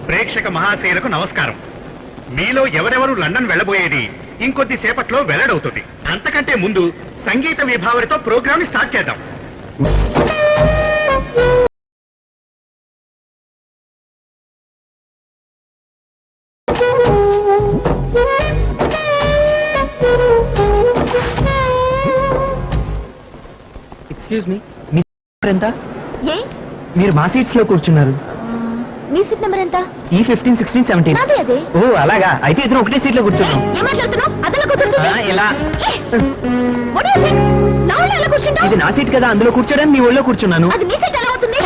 ప్రేక్షక మహాశయులకు నమస్కారం. మీలో ఎవరెవరు లండన్ వెళ్ళబోయేది ఇంకొద్ది సేపట్లో వెల్లడవుతుంది. అంతకంటే ముందు సంగీత విభావరితో ప్రోగ్రామ్ ని స్టార్ట్ చేద్దాం. ఎక్స్క్యూజ్ మీ, మీ ఎంత? మీరు మా సీట్స్ లో కూర్చున్నారు. మీ సీట్ నెంబర్ ఎంత? ఈ 15, 16, 17. నాదే అదే. ఓ అలాగా, అయితే ఇద్దరు ఒకటే సీట్ లో కూర్చున్నాం. ఏం మాట్లాడుతున్నావ్? అదలా కూర్చుంటుంది. ఇలా What do you think? నా ఒళ్ళో ఎలా కూర్చుంటావ్? ఇది నా సీట్ కదా, అందులో కూర్చోడానికి మీ ఒళ్ళో కూర్చున్నాను. అది మీ సీట్ ఎలా అవుతుంది?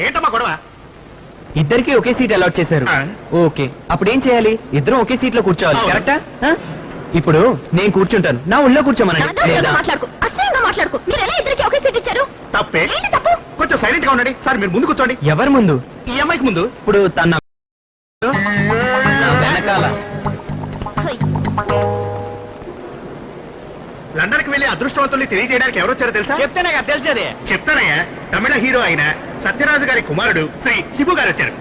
ఏంటమ్మా గొడవ? ఇద్దరికి ఒకే సీట్ అలాట్ చేశారు. ఓకే, అప్పుడు ఏం చేయాలి? ఇద్దరం ఒకే సీట్ లో కూర్చోవాలి, కరెక్టా? ఇప్పుడు నేను కూర్చుంటాను, నా ఒళ్ళో కూర్చోమనండి. మాట్లాడుకో, అసహ్యంగా మాట్లాడుకో. మీరు ఎలా ఇద్దరికి ఒకే సీట్ ఇచ్చారు? తప్పే. ఏంటి తప్పు? కొంచెం సైలెంట్ గా ఉండండి. సార్ మీరు ముందు కూర్చోండి. ఎవరి ముందు? ఈ అమ్మాయికి ముందు. ఇప్పుడు తన వెనకాల. లండన్ కి వెళ్లి అదృష్టవంతుల్ని తెలియజేయడానికి ఎవరొచ్చారో తెలుసా? చెప్తేనే కదా తెలిసేది. చెప్తానయ్యా. తమిళ హీరో అయిన సత్యరాజు గారి కుమారుడు శ్రీ శిబు గారు వచ్చారు.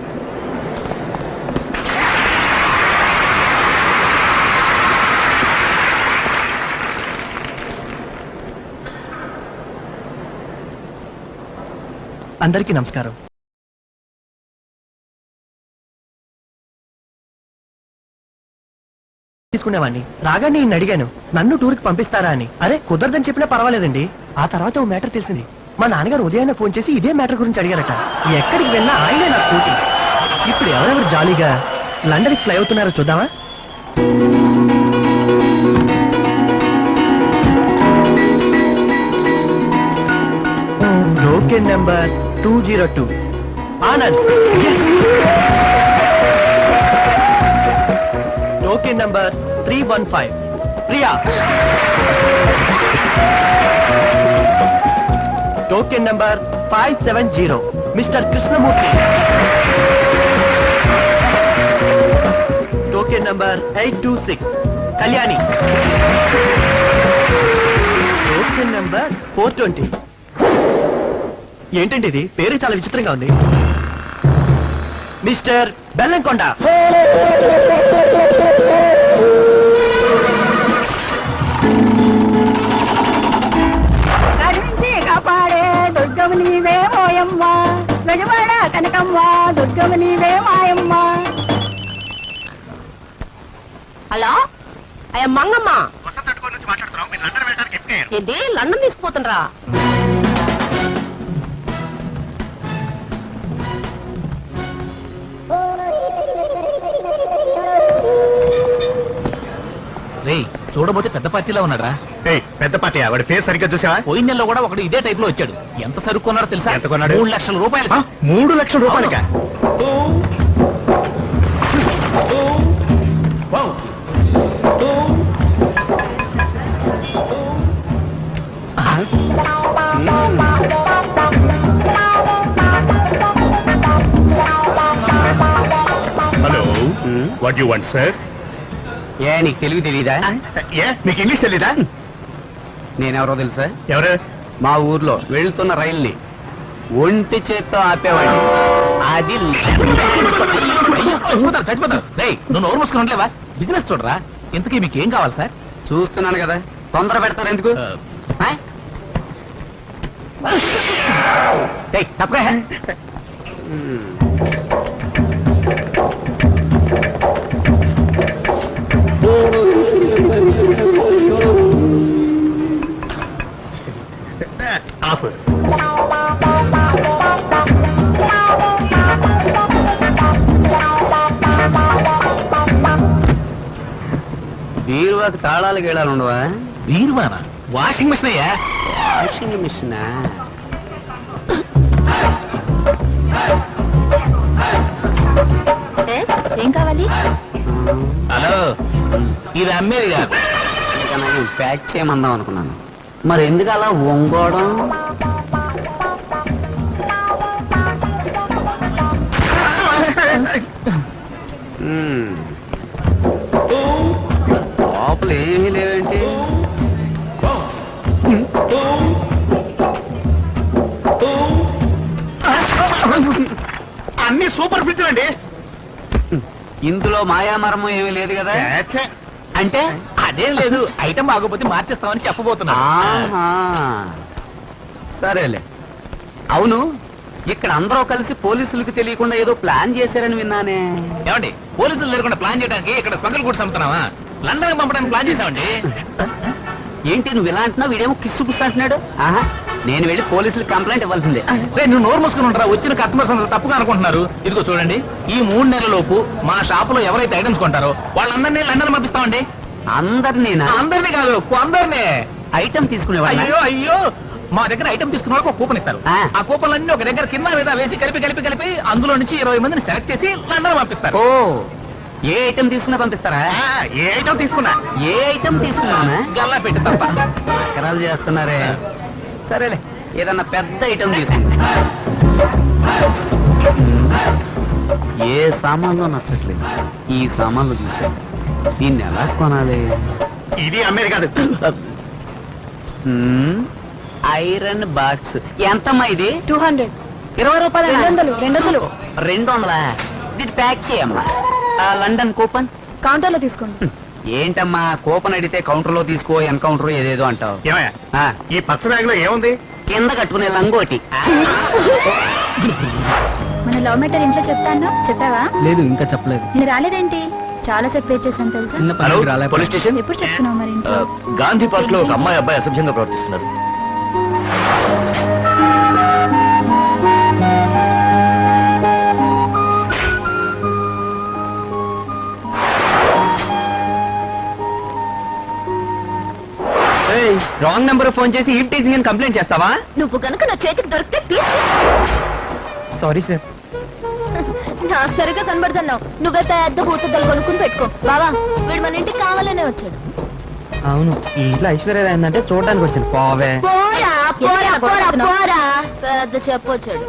అందరికీ నమస్కారం. తీసుకునేవాడిని. రాగానే ఈయన అడిగాను, నన్ను టూర్కి పంపిస్తారా అని. అరే కుదరదని చెప్పినా పర్వాలేదండి. ఆ తర్వాత ఓ మ్యాటర్ తెలిసింది. మా నాన్నగారు ఉదయాన్నే ఫోన్ చేసి ఇదే మ్యాటర్ గురించి అడిగారట. ఎక్కడికి వెళ్ళినా ఆయనే నాకు పోటీ. ఇప్పుడు ఎవరెవరు జాలీగా లండన్కి ఫ్లై అవుతున్నారో చూద్దామా? Token number 202 Anand. Token number 315 Priya. Token number 570 mister Krishnamurthy. Token number 826 Kalyani. Token number 420. ఏంటండి ఇది? పేరు చాలా విచిత్రంగా ఉంది. మిస్టర్ బెల్లంకొండ. కాపాడే దుర్గము నీవే మోయమ్మ, వెలువడ కనకమ్మ, దుర్గము నీవే మాయమ్మ. హలో, అయ్యా మంగమ్మ. నుంచి మాట్లాడుతున్నాం. మీరు లండన్ వెళ్ళడానికి ఎక్కారు. ఏంటి లండన్ తీసుకుపోతుండ్రా? చూడబోతే పెద్ద పార్టీలో ఉన్నాడా? పెద్ద పార్టీ. వాడి పేరు సరిగ్గా చూసావా? పోయిన నెలలో కూడా ఒకడు ఇదే టైప్ లో వచ్చాడు. ఎంత సరుకు కొన్నాడో తెలుసా? ఎంత కొన్నాడు? 3 లక్షల రూపాయలు. 3 లక్షల రూపాయలకా? Hello, what you want sir? ఏ నీకు తెలుగు తెలీదా? ఏ మీకు ఇంగ్లీష్ తెలీదా? నేనెవరో తెలుసా? ఎవరు? మా ఊర్లో వెళ్తున్న రైల్ని ఒంటి చేత్తో ఆపేవాడు. అది చచ్చిపోతావు. నువ్వు నోరు మూసుకున్నట్లేవా? బిజినెస్ చూడరా. ఇంతకీ మీకు ఏం కావాలి సార్? చూస్తున్నాను కదా, తొందర పెడతారు ఎందుకు? తప్పగా ఆఫ్. బీరువాకి తాళాలు గేళాలు ఉండవా? బీరువానా? వాషింగ్ మిషన్ అయ్యా. వాషింగ్ మిషనా? ఏం కావాలి? హలో, ఇది అమ్మేది కాదు. ప్యాక్ చేయమందాం అనుకున్నాను. మరి ఎందుకు అలా వంగోవడం? లోపల ఏమీ లేవేంటి? అన్ని సూపర్ ఫ్రిడ్జ్ అండి. ఇందులో మాయామరము ఏమీ లేదు కదా? అంటే అదేం లేదు, ఐటమ్ బాగోపోతే మార్చేస్తామని చెప్పబోతున్నా. ఆహా. సరేలే. అవును, ఇక్కడ అందరూ కలిసి పోలీసులకు తెలియకుండా ఏదో ప్లాన్ చేశారని విన్నానే. ఏమండి, పోలీసులు లేకుండా ప్లాన్ చేయడానికి ఇక్కడ స్మగుల్ గుడ్స్ అమ్ముతున్నావా? లండన్ పంపడానికి ప్లాన్ చేసామండి. ఏంటి నువ్వు ఇలా అంటున్నావు, వీడేమో కిస్సు పుస్సు అంటున్నాడు. ఆహా, నేను వెళ్ళి పోలీసులకు కంప్లైంట్ ఇవ్వాల్సిందే. నువ్వు నోరు మూసుకుని ఉంటారా? వచ్చిన కస్టమర్స్ అందరూ తప్పుగా అనుకుంటున్నారు. ఇదిగో చూడండి, ఈ 3 నెలల లోపు మా షాప్ లో ఎవరైతే ఐటమ్స్ కొంటారో వాళ్ళందరినీ లండన్ పంపిస్తామండి. అందరినేనా? అందరినీ కాదు, అందరినీ. ఐటమ్ తీసుకునేవాళ్ళ? అయ్యో అయ్యో, మా దగ్గర ఐటమ్ తీసుకున్న వాళ్ళకి ఒక కూపన్ ఇస్తారు. ఆ. ఆ కూపన్ అన్ని ఒక దగ్గర కింద మీద వేసి కలిపి అందులో నుంచి 20 మందిని సెలెక్ట్ చేసి లండన్ పంపిస్తారు. ఓ, ఏ ఐటమ్ తీసుకున్నా పంపిస్తారా? ఏ ఐటమ్ తీసుకున్నా ఏ ఐటమ్ తీసుకున్నానా? గల్లా పెట్టి తప్ప. ఎకరాలు చేస్తున్నారే. సరేలే, ఏదన్నా పెద్ద ఐటమ్ తీసుకుంటా. ఏ సామాన్లు నచ్చట్లేదు, ఈ సామాన్లు చూసా. దీన్ని ఎలా కొనాలి? ఇది అమ్మేది కాదు. ఐరన్ బాక్స్ ఎంతమ్మా ఇది? 200. 20 రూపాయలు. 200. 200. ఇది ప్యాక్ చేయమ్మా. ఆ లండన్ కూపన్ కౌంటర్ లో తీసుకోండి. ఏంటమ్మా, కూపన్ అడిగితే కౌంటర్ లో తీసుకో, ఎన్కౌంటర్ ఏదేదో అంటావు. ఏమయ్యా, ఆ, ఈ పచ్చ బ్యాగ్ లో ఏముంది? కింద కట్టుకునే లంగోటి. మన లవ్ మ్యాటర్ ఇంట్లో చెప్తాను, చెప్పావా? లేదు, ఇంకా చెప్పలేదు. నేను రాలేదేంటి? చాలా సేపు వెయిట్ చేశాను తెలుసా. Police station. ఎప్పుడు చెప్తున్నావు మరి ఇంట్లో? గాంధీ పార్క్ లో ఒక అమ్మాయి అబ్బాయి అసభ్యంగా ప్రవర్తిస్తున్నారు. రాంగ్ నెంబర్ ఫోన్ చేసి ఈవ్ టీజింగ్ అని కంప్లైంట్ చేస్తావా? నువ్వు కనుక నా చేతికి దొరికితే తీసి. Sorry sir. నాకు సరిగ్గా కనబడుతున్నావు. నువ్వే పెద్ద భూతద్దలు కొనుక్కుని పెట్టుకో. బావా, వీడు మన ఇంటికి కావాలనే వచ్చాడు. అవును, ఈ ఇంట్లో ఐశ్వర్య ఏంటంటే చూడడానికి వచ్చాను. పోవే. పోరా పెద్ద చెప్పొచ్చాడు.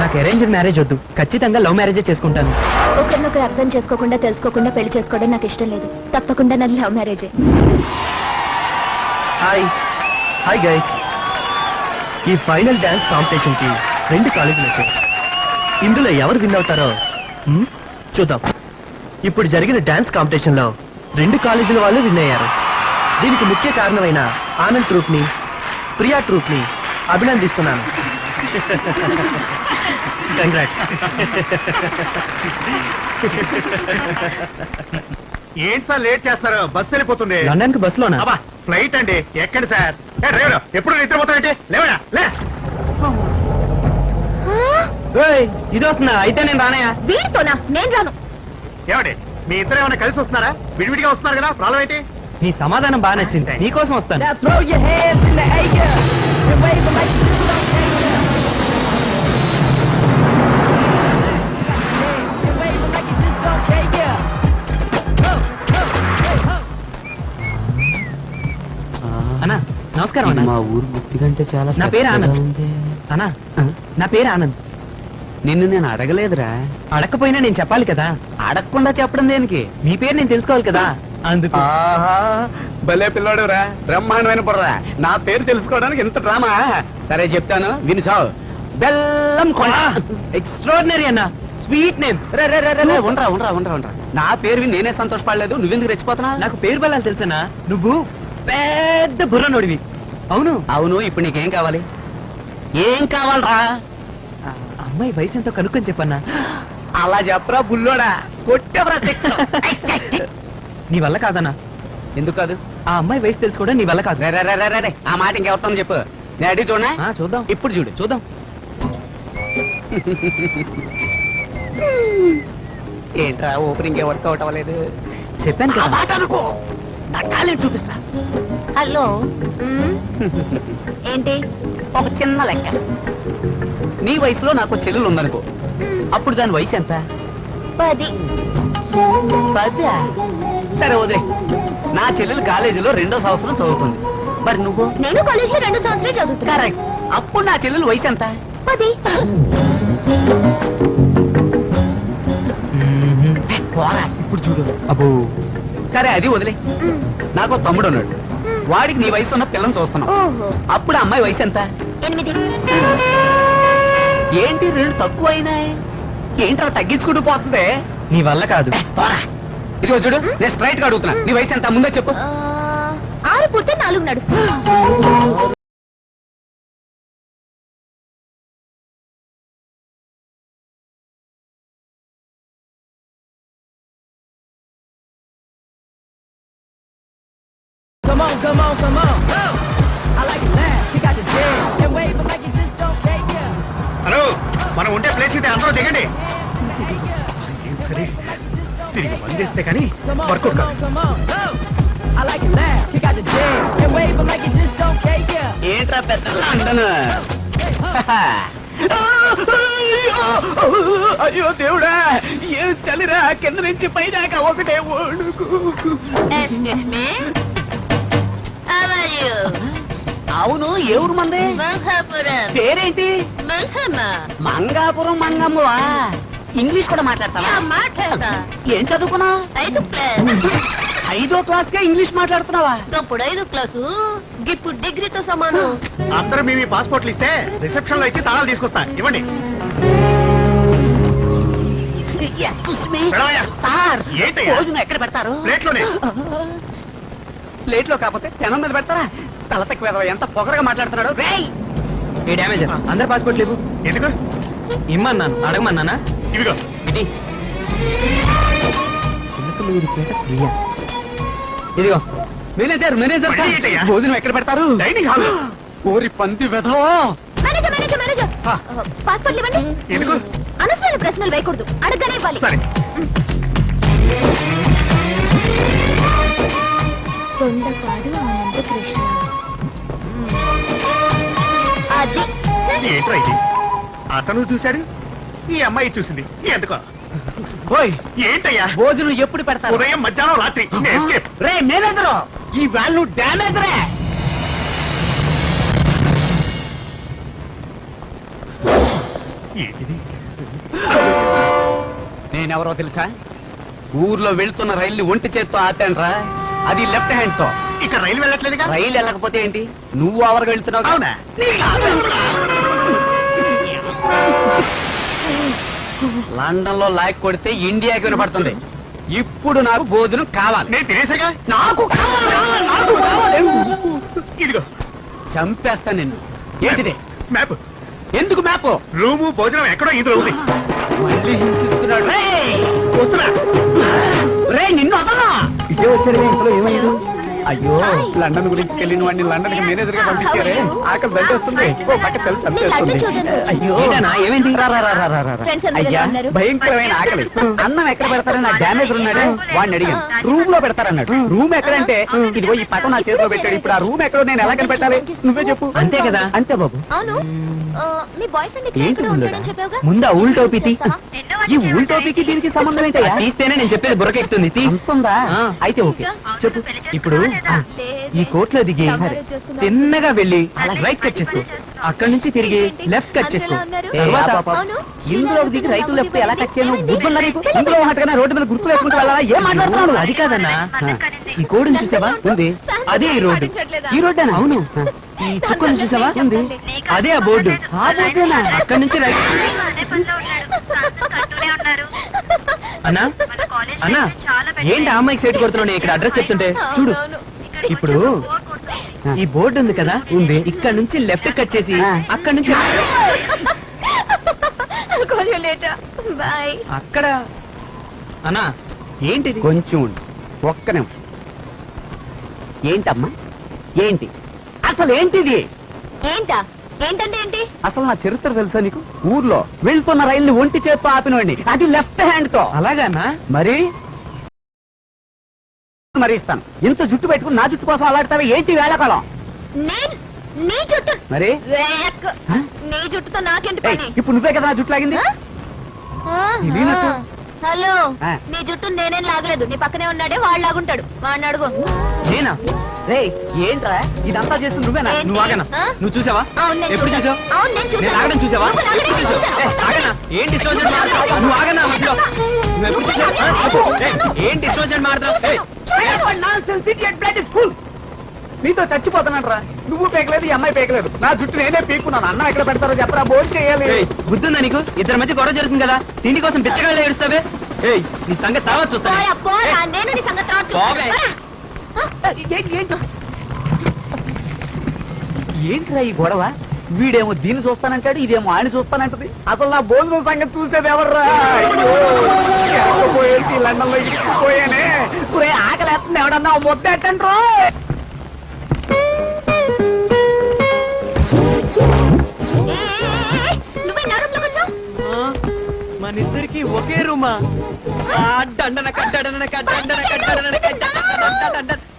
నాకు అరేంజ్డ్ మ్యారేజ్ వద్దు, ఖచ్చితంగా లవ్ మ్యారేజే చేసుకుంటాను. ఒకరినొకరు అర్థం చేసుకోకుండా తెలుసుకోకుండా పెళ్లి చేసుకోవడం నాకు ఇష్టం లేదు. తప్పకుండా నన్ను లవ్ మ్యారేజే. హాయ్ గైస్, ఈ ఫైనల్ డాన్స్ కాంపిటీషన్ కి 2 కాలేజీలు వచ్చాయి. ఇందులో ఎవరు విన్ అవుతారో చూద్దాం. ఇప్పుడు జరిగిన డాన్స్ కాంపిటీషన్ లో 2 కాలేజీల వాళ్ళు విన్ అయ్యారు. దీనికి ముఖ్య కారణమైన ఆనంద్ ట్రూప్ ని, ప్రియా ట్రూప్ ని అభినందిస్తున్నాను. కంగ్రాట్స్. ఏంటి సార్ లేట్ చేస్తారు? బస్సు వెళ్ళిపోతుంది. లండన్ కి బస్సులోనా? అబ్బా, ఫ్లైట్ అండి. ఎక్కండి సార్. డ్రైవర్, ఎప్పుడు నిద్రపోతానంటే లేవడా? లే. ఇది వస్తున్నా అయితే నేను రానయా? వీడితోనా? నేను రాను. ఏమండి, మీ ఇద్దరు ఏమైనా కలిసి వస్తున్నారా? విడివిడిగా వస్తున్నారు కదా, ప్రాబ్లం ఏంటి? నీ సమాధానం బాగా నచ్చింది, నీకోసం వస్తాను. అన్నా నమస్కారం ఇది అన్నా. మా ఊరు గుర్తి కంటే చాలా నా పేరు పెద్దగా ఆనంద్. ఉంది. అన్నా, నా పేరు ఆనంద్. నిన్ను నేను అడగలేదురా. అడగకపోయినా నేను చెప్పాలి కదా. అడగకుండా చెప్పడం దేనికి? మీ పేరు నేను తెలుసుకోవాలి కదా, అందుకు. ఆహా, భలే పిల్లాడు రా, బ్రహ్మాండమైన పొరరా. నా పేరు తెలుసుకోవడానికి ఇంత డ్రామా. సరే చెప్తాను, విను సావు. బెల్లం కొండ. ఎక్స్ట్రాడినరీ అన్న, స్వీట్ నేమ్. ఉండరా. నా పేరు విని నేనే సంతోషపడలేదు, నువ్వెందుకు రెచ్చిపోతున్నా? నాకు పేరు బలాలు తెలుసనా? నువ్వు పెద్ద బుర్ర నోడివి. అవును అవును, ఇప్పుడు నీకేం కావాలి? ఏం కావాలరా? అమ్మాయి వయసు ఎంతో కనుక్కొని చెప్పన్నా. అలా చెప్పరా బుల్లోడా, కొట్టవరా శిక్ష. నీ వల్ల కాదన్నా. ఎందుకు కాదు? ఆ అమ్మాయి వయసు తెలుసుకోవడం నీ వల్ల కాదు. రే, ఆ మాట ఇంకెవరితో చెప్పు. నేను అడిగి చూడనా? చూద్దాం, ఇప్పుడు చూడు. చూద్దాం. ఏంట్రా ఓపెనింగ్ వర్కౌట్ అవ్వలేదు? చెప్పాను ఆ కదా. మాట అనుకో, నా టాలెంట్ చూపిస్తా. హలో. ఏంటి? ఒక చిన్న లెక్క. నీ వయసులో నాకు చెల్లెలు ఉందనుకో, అప్పుడు దాని వయసు ఎంత? 10. 10? సరే వదిలే. నా చెల్లెలు కాలేజీలో 2వ సంవత్సరం చదువుతుంది. మరి నువ్వు? నేను కాలేజ్ లో 2 సంవత్సరాలు చదువుతున్నా. కరెక్ట్. అప్పుడు నా చెల్లెలు వయసు ఎంత? 10. పోరా, ఇప్పుడు చూడు. అబ్బో, సరే అది వదిలే. నాకు తమ్ముడు ఉన్నాడు, వాడికి నీ వయసు ఉన్న పిల్లని చూస్తున్నావు. ఓహో అప్పుడు ఆ అమ్మాయి వయసు ఎంత? 8. ఏంటి 2 తక్కువ అయినాయి? ఏంట్రా తగ్గించుకుంటూ పోతుంది? నీ వల్ల కాదు. ఇదిగో చూడు, నేను స్ట్రైట్ గా అడుగుతున్నా, నీ వయసు ఎంత ముందే చెప్పు. 6 పుట్టే 4 నడుస్తుంది. Come on, come on, come on. I like it now. You got the jam. And wave it like you just don't care. Yeah. Hello, మనం ఉండే ప్లేస్ ఇది, అందరూ దిగండి. ఏం సరే, తిరిగి వందేస్తే కానీ Come on, వర్కౌట్ come కాదు. on, come on. Go. I like it now. You got the jam. And wave it like you just don't care. Yeah. ఏంట్రా పెద్ద లండన్? అయ్యో దేవుడా, ఏం చలిరా, కింద నుంచి పైదాకా ఒకటే ఓడుకు. Excuse me. How are you? అవును, ఏ ఊరు మంది? మంగాపురం. పేరేంటి? మంగమ్మ. మంగాపురం మంగమ్మవా? ఇంగ్లీష్ కూడా మాట్లాడతావా? మాట్లాడతా. ఏం చదువుకున్నా? 5వ క్లాస్. 5వ క్లాస్ కే ఇంగ్లీష్ మాట్లాడుతున్నావా? అప్పుడు 5వ క్లాసు ఇప్పుడు డిగ్రీతో సమానం. అందరూ మీ పాస్పోర్ట్లు ఇస్తే రిసెప్షన్ లో ఇచ్చి తాళాలు తీసుకొస్తా. ఇవ్వండి. Excuse me. వెళ్ళవయ్యా. సార్, ఏంటయ్యా? భోజనం ఎక్కడ పెడతారు? ప్లేట్లోనే. ప్లేట్లో కాకపోతే పెనం మీద పెడతారా? తల తక్కువ ఎదవ, ఎంత పొగరగా మాట్లాడుతున్నాడు. రేయ్, ఏ డ్యామేజ్? అందరు పాస్పోర్ట్ లేవు. ఎందుకు? ఇమ్మన్నాను, అడగమన్నానా? ఇదిగో. ఇది ఇదిగో. మేనేజర్ మేనేజర్ మళ్ళీ ఏంటయ్యా? భోజనం ఎక్కడ పెడతారు? Dining hall. ఓరి పంది వెధవ. మేనేజర్ మేనేజర్ మేనేజర్ పాస్పోర్ట్లు ఇవ్వండి. ఎందుకు? అనవసరమైన ప్రశ్నలు వేయకూడదు, అడగనే ఇవ్వాలి. సరే. కొండపాడు ఆనంద కృష్ణ. అది ఏంట్రా ఇది? అతను చూశాడు, ఈ అమ్మాయి చూసింది. ఎందుకో? ఓయ్, ఏంటయ్యా? భోజనం ఎప్పుడు పెడతారు? ఉదయం, మధ్యాహ్నం, రాత్రి. ఎస్కేప్. రే మేనేజర్, ఈ వాళ్ళు డ్యామేజ్ రే. ఏంటిది? నేనెవరో తెలుసా? ఊర్లో వెళ్తున్న రైల్ని ఒంటి చేత్తో ఆపానురా, అది లెఫ్ట్ హ్యాండ్ తో. ఇక రైలు వెళ్ళట్లేదుగా? రైలు వెళ్ళకపోతే ఏంటి, నువ్వు అవరకు వెళ్తున్నావు. అవునా? లండన్ లో లాక్ కొడితే ఇండియాకి వినపడుతుంది. ఇప్పుడు నాకు భోజనం కావాలి. నేను తినేసాగా. నాకు కావాలి, నాకు కావాలి. ఇదిగో చంపేస్తా నిన్ను. ఏంటిది? మ్యాప్. ఎందుకు మ్యాప్? రూము, భోజనం ఎక్కడో ఇందులో ఉంది. మళ్ళీ హింసిస్తున్నాడు. రేయ్, వస్తున్నా. రేయ్, నిన్ను వదలా. ఇదే వచ్చాడు, ఇంట్లో ఏమైంది? అయ్యో, హాయ్. లండన్ గురించి వెళ్ళిన వాడిని లండన్ కి మేనేజర్ గా పంపించారే. ఆకలి దండేస్తుంది. ఓ పక్క చలి మీ లడ్డు చంపేస్తుంది. చూడండి. అయ్యో, ఏంటన్నా, ఏమైంది? రా, రా, రా, రా, రా, రా. ఫ్రెండ్స్ అందరూ అయ్యా, ఎలా ఉన్నారు? భయంకరమైన ఆకలి. అన్నం ఎక్కడ పెడతారని నా డ్యామేజ్ ఉన్నాడు, వాడిని అడిగాను. రూమ్ లో పెడతారన్నాడు. రూమ్ ఎక్కడంటే ఇదిగో ఈ పటం నా చేతిలో పెట్టాడు. ఇప్పుడు ఆ రూమ్ ఎక్కడో నేను ఎలా కనిపెట్టాలి? నువ్వే చెప్పు. అంతే కదా? అంతే బాబు. అవును. మీ బాయ్ ఫ్రెండ్ ఇక్కడ ఏంటి ఎక్కడో ముందురా? ఉంటాడని చెప్పావుగా? ముందు ఆ ఊల్ టోపీ తీ. ఈ ఊల్ టోపీకి దీనికి సంబంధం ఏంటయ్యా? తీస్తేనే నేను చెప్పేది బుర్రకెక్కుతుంది. తీ. అంతుందా? ఆ. అయితే ఓకే చెప్పు. ఇప్పుడు ఈ కోర్టులో దిగి తిన్నగా వెళ్ళి రైట్ కట్ చేసుకో. అక్కడి నుంచి తిరిగి లెఫ్ట్ కట్ చేసుకో. తర్వాత అవును. ఇందులో దిగి రైతు లెఫ్ట్ ఎలా కట్ చేయను? బుద్ధుందా నీకు? ఇందులో ఉన్నట్టుగా రోడ్డు మీద గుర్తు వేసుకుంటూ వెళ్ళాలా? ఏం మాట్లాడుతున్నాడు? అది కాదన్నా, ఈ కోడిని చూసావా? ఉంది. అదే ఈ రోడ్డు. ఈ రోడ్డు అవును. ఈ చుక్కను చూసావా? ఉంది. అదే ఆ బోర్డు. ఆ బోర్డేనా? అక్కడి నుంచి రైట్. అన్నా అన్నా, ఏంటి ఆ అమ్మాయికి సైట్ కొడుతున్నావు? ఇక్కడ అడ్రస్ చెప్తుంటే చూడు. అవునవును. ఇప్పుడు ఈ బోర్డు ఉంది కదా, ఉంది. ఇక్కడ నుంచి లెఫ్ట్ కట్ చేసి అక్కడ నుంచి I'll call you later. Bye. అక్కడ. అన్నా, ఏంటిది? కొంచెం ఉండు, ఒక్క నిమిషం. ఏంటమ్మా, ఏంటి అసలు ఏంటిది? ఏంటా? ఏంటంటే ఏంటి? అసలు నా చరిత్ర తెలుసా నీకు? ఊర్లో వెళ్తున్న రైల్ని ఒంటి చేత్తో ఆపినోండి, అది లెఫ్ట్ హ్యాండ్ తో. అలాగానా? మరి మరి ఇస్తాను. ఇంత జుట్టు పెట్టుకుని నా జుట్టు కోసం అలాడతావే ఏంటి వేళకాలం? నేను నీ జుట్టు మరి వేక్. హ? నీ జుట్టుతో నాకేంటి ఏయ్, పని? ఇప్పుడు నువ్వే కదా నా జుట్టు లాగింది. తెలియనట్టు. హలో, ఆ. నీ జుట్టు నేనేం లాగలేదు. నీ పక్కనే ఉన్నాడే వాడు లాగుంటాడు. వాడిని అడుగు. నేనా? రేయ్, ఏంట్రా ఇదంతా చేస్తుంది నువ్వేనా? ఏంటి? నువ్వు ఆగనా? ఆ? నువ్వు చూసావా? అవును, నేను ఎప్పుడు చూశాను. చూసావు? అవును, నేను నేను చూశాను. ఆగడం చూసావా? నువ్వు లాగడం ఎప్పుడు చూసావు? చూశాను. ఆగనా? ఏంటి ఇష్టం వచ్చినట్టు మాట్లాడుతున్నావు? నువ్వు ఆగనా మధ్యలో? నువ్వు ఎప్పుడు చూసావు? ఏంటి ఇష్టం వచ్చినట్టు మాట్లాడుతున్నావు? నీతో చచ్చిపోతానంటరా. నువ్వు పేకలేదు, ఈ అమ్మాయి పేకలేదు. నా జుట్టు నేనే పీక్కున్నాను. అన్నం ఎక్కడ పెడతారో చెప్పరా, భోజనం చేయాలి. బుద్ధుందా నీకు? ఇద్దరి మధ్య గొడవ జరుగుతుంది కదా, తిండి కోసం పిచ్చగాళ్ళు ఏడుస్తావే. ఏయ్, నీ సంగతి తర్వాత చూస్తా. పోరా, పోరా, నేను నీ సంగతి తర్వాత చూస్తాను. పోవే. పోరా. ఏంట్రా ఈ గొడవ? వీడేమో దీన్ని చూస్తానంటాడు, ఇదేమో ఆయన చూస్తానంటది. అసలు నా భోజనం సంగతి చూసేది ఎవర్రా? పోయేసి లండన్ లో ఇరుక్కుపోయానే. ఆకలి వేస్తుంది, ఎవడన్నా మొత్తేటండ్రో. నువ్వే నా రూమ్ లో కూర్చో. మన ఇద్దరికి ఒకే రూమా?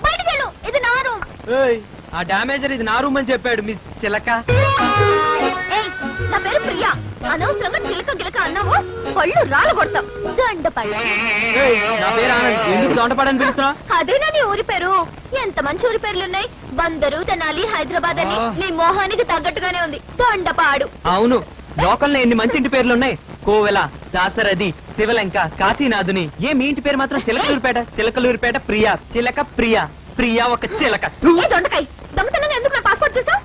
బయటికి వెళ్ళు, ఇది నా రూమ్. ఆ డామేజర్ ఇది నా రూమ్ అని చెప్పాడు మిస్ చిలక. ఏయ్, నా పేరు ప్రియా. అనవసరంగా చిలక గిలక అన్నావు, పళ్ళు రాళ్ళు కొడతాం. దండ పళ్ళు. నా పేరు ఆనంద్. ఎందుకు దొండపాడని పిలుస్తున్నావు? అదేనా నీ ఊరి పేరు? ఎంత మంచి ఊరి పేర్లున్నాయి. బందరు, తెనాలి, హైదరాబాద్ అని నీ మోహానికి తగ్గట్టుగానే ఉంది. దొండపాడు. అవును, లోకల్లో ఎన్ని మంచి ఇంటి పేర్లు ఉన్నాయి. కోవెల, దాసరథి, శివలంక, కాశీనాథుని. ఏ మీ ఇంటి పేరు మాత్రం చిలకలూరిపేట? చిలకలూరిపేట ప్రియా, చిలక ప్రియా, ప్రియా ఒక చిలక. ఏ దొండకాయ, దొంగతనంగా ఎందుకు నా పాస్పోర్ట్ చూసావు?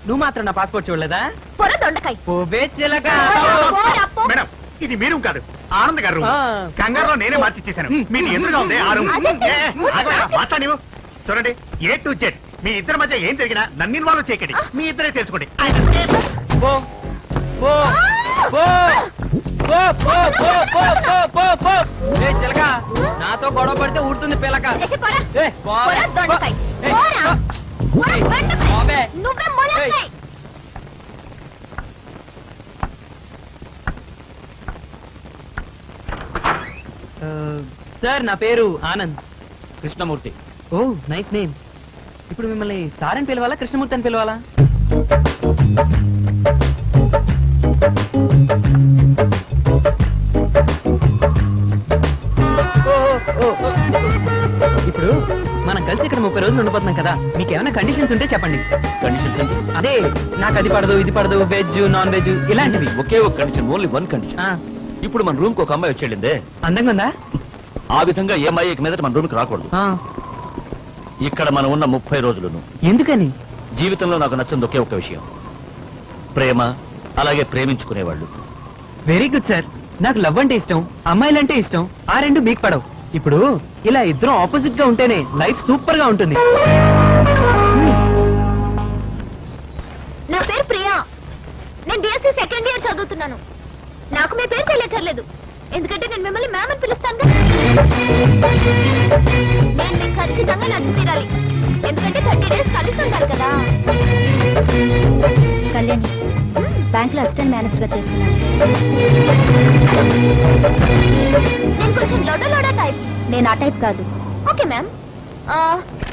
నువ్వు మాత్రం నా పాస్పోర్ట్ చూడలేదా? పొర దొండకాయ. పోవే చిలక. పోరా, పో. మేడం, ఇది మీరు కాదు, ఆనంద్ గారు. ఆ. కంగారులో నేనే మార్చిచ్చేశాను. మీది ఎదురుగా ఉంది ఆ రూమ్. మాట్లాడివు. చూడండి, ఏ టు జెడ్ మీ ఇద్దరి మధ్య ఏం జరిగినా నన్ను ఇన్వాల్వ్ చేయకండి. మీ ఇద్దరే తెలుసుకోండి. పో పో పో పో పో పో పో పో పో పో. ఏ చిలక, నాతో గొడవ పడితే ఊడుతుంది పిలక. ఎక్కి పోరా. ఏ, పోవే. పోరా, దొండకాయ. ఏయ్, పోరా. పోరా, ఏయ్, దొండకాయ. పోవే. నువ్వే మొలకాయ. ఏయ్. సార్, నా పేరు ఆనంద్ కృష్ణమూర్తి. ఓ నైస్ నేమ్. ఇప్పుడు మిమ్మల్ని సార్ అని పిలవాలా, కృష్ణమూర్తి అని పిలవాలా? ఇప్పుడు మనం కలిసి ఇక్కడ 30 రోజులు ఉండిపోతున్నాం కదా, మీకు ఏమైనా కండిషన్స్ ఉంటే చెప్పండి. కండిషన్స్ అంటే అదే, నాకు అది పడదు, ఇది పడదు, వెజ్ నాన్ వెజ్ ఇలాంటివి. ఒకే ఒక కండిషన్, ఓన్లీ వన్ కండిషన్. ఆ, ఇప్పుడు మన రూమ్ కి ఒక అమ్మాయి వచ్చేళ్ళిందే, అందంగా ఉందా? ఆ విధంగా ఏ అమ్మాయి ఇక మీదట మన రూమ్ కి రాకూడదు. ఆ, ఇక్కడ మనం ఉన్న 30 రోజులను ఎందుకని? జీవితంలో నాకు నచ్చింది ఒకే ఒక విషయం, ప్రేమ, అలాగే ప్రేమించుకునేవాళ్ళు. Very good sir. నాకు లవ్ అంటే ఇష్టం, అమ్మాయిలంటే ఇష్టం. ఆ రెండు మీకు పడవు. ఇప్పుడు ఇలా ఇద్దరం ఆపోజిట్ గా ఉంటేనే లైఫ్ సూపర్ గా ఉంటుంది. నా పేరు ప్రియా. నేను డిఎస్సీ సెకండ్ ఇయర్ చదువుతున్నాను. నాకు మీ పేరు తెలియకర్లేదు, ఎందుకంటే నేను మిమ్మల్ని మ్యామ్ అని పిలుస్తాను. నేను మీకు ఖచ్చితంగా నచ్చి తీరాలి, ఎందుకంటే 30 డేస్ కలిసి ఉంటారు కదా. కళ్యాణి, బ్యాంక్ లో అసిస్టెంట్ మేనేజర్ గా చేస్తున్నాను. నేను కొంచెం లోడ టైప్. నేను ఆ టైప్ కాదు. ఓకే మ్యామ్,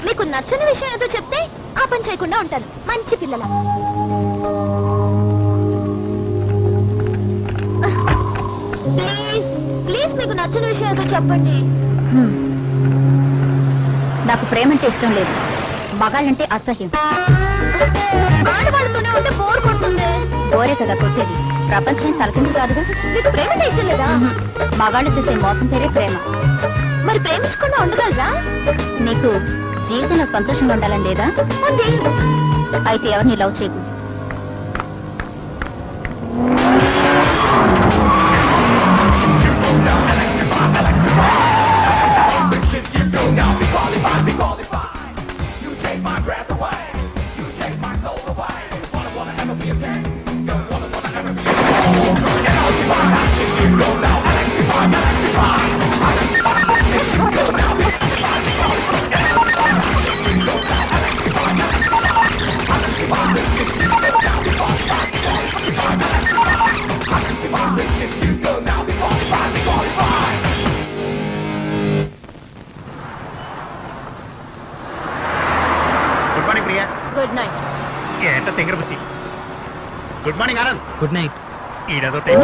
మీకు నచ్చని విషయం ఏదో చెప్తే ఆ పని చేయకుండా ఉంటాను. మంచి పిల్లల. ప్లీజ్ ప్లీజ్, మీకు నచ్చని విషయం ఏదో చెప్పండి. నాకు ప్రేమ అంటే ఇష్టం లేదు, మగాళ్ళంటే అసహ్యం. ఆడవాళ్ళతోనే ఉంటే బోర్ కొడుతుంది. బోరే కదా కొట్టేది, ప్రపంచం తలకింది కాదుగా. మీకు ప్రేమ అంటే ఇష్టం లేదా? మగాళ్ళు చేసే మోసం పేరే ప్రేమ. మరి ప్రేమించకుండా ఉండగలరా? నీకు జీవితంలో సంతోషంగా ఉండాలని లేదా? ఉంది. అయితే ఎవరిని లవ్ చేయకు. Good morning Priya. Good night. ఎంత తెంగర బుచ్చి. Good morning Anand. Good night. ఈడదో టైం.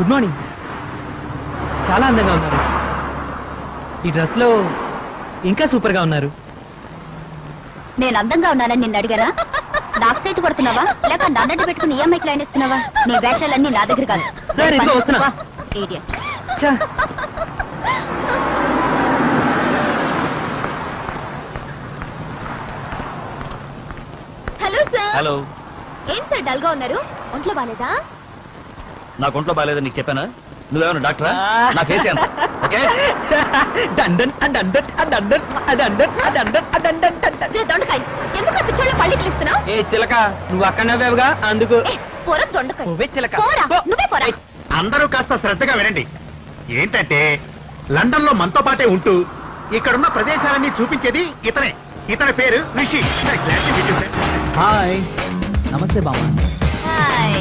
Good morning. చాలా అందంగా ఉన్నారు. ఈ డ్రెస్ లో ఇంకా సూపర్ గా ఉన్నారు. నేను అందంగా ఉన్నానని నిన్ను అడిగానా? నాకు సైట్ కొడుతున్నావా లేక నన్నట్టు పెట్టుకుని ఈఎంఐ క్లైన్ ఇస్తున్నావా? నీ వేషాలన్నీ నా దగ్గర కాదు. సరే, ఇదిగో వస్తున్నా. వా, idiot. ఛా, హలో సార్. హలో, ఏం సార్ డల్ గా ఉన్నారు? ఒంట్లో బాలేదా? నా ఒంట్లో బాగాలేదని నీకు చెప్పానా? నువ్వేమన్నా డాక్టరా? నా కేసు ఎంత? ఓకే? డండన్ అడండన్ అడండన్ అడండన్ అడండన్ అడండన్ అడండన్. రే దొండకాయ, ఎందుకు పిచ్చోళ్ళ పళ్ళి పిలుస్తున్నావు? ఏ చిలక, నువ్వు అక్కడ నవ్వావుగా అందుకు. పోరా దొండకాయ. నువ్వే చిలక. పోరా, పో. నువ్వే పోరా. అందరూ కాస్త శ్రద్ధగా వినండి. ఏంటంటే లండన్ లో మనతో పాటే ఉంటూ ఇక్కడున్న ప్రదేశాలన్నీ చూపించేది ఇతనే. ఇతని పేరు Rishi. Glad to meet you, sir. Hi, నమస్తే బామ్మ. Hi.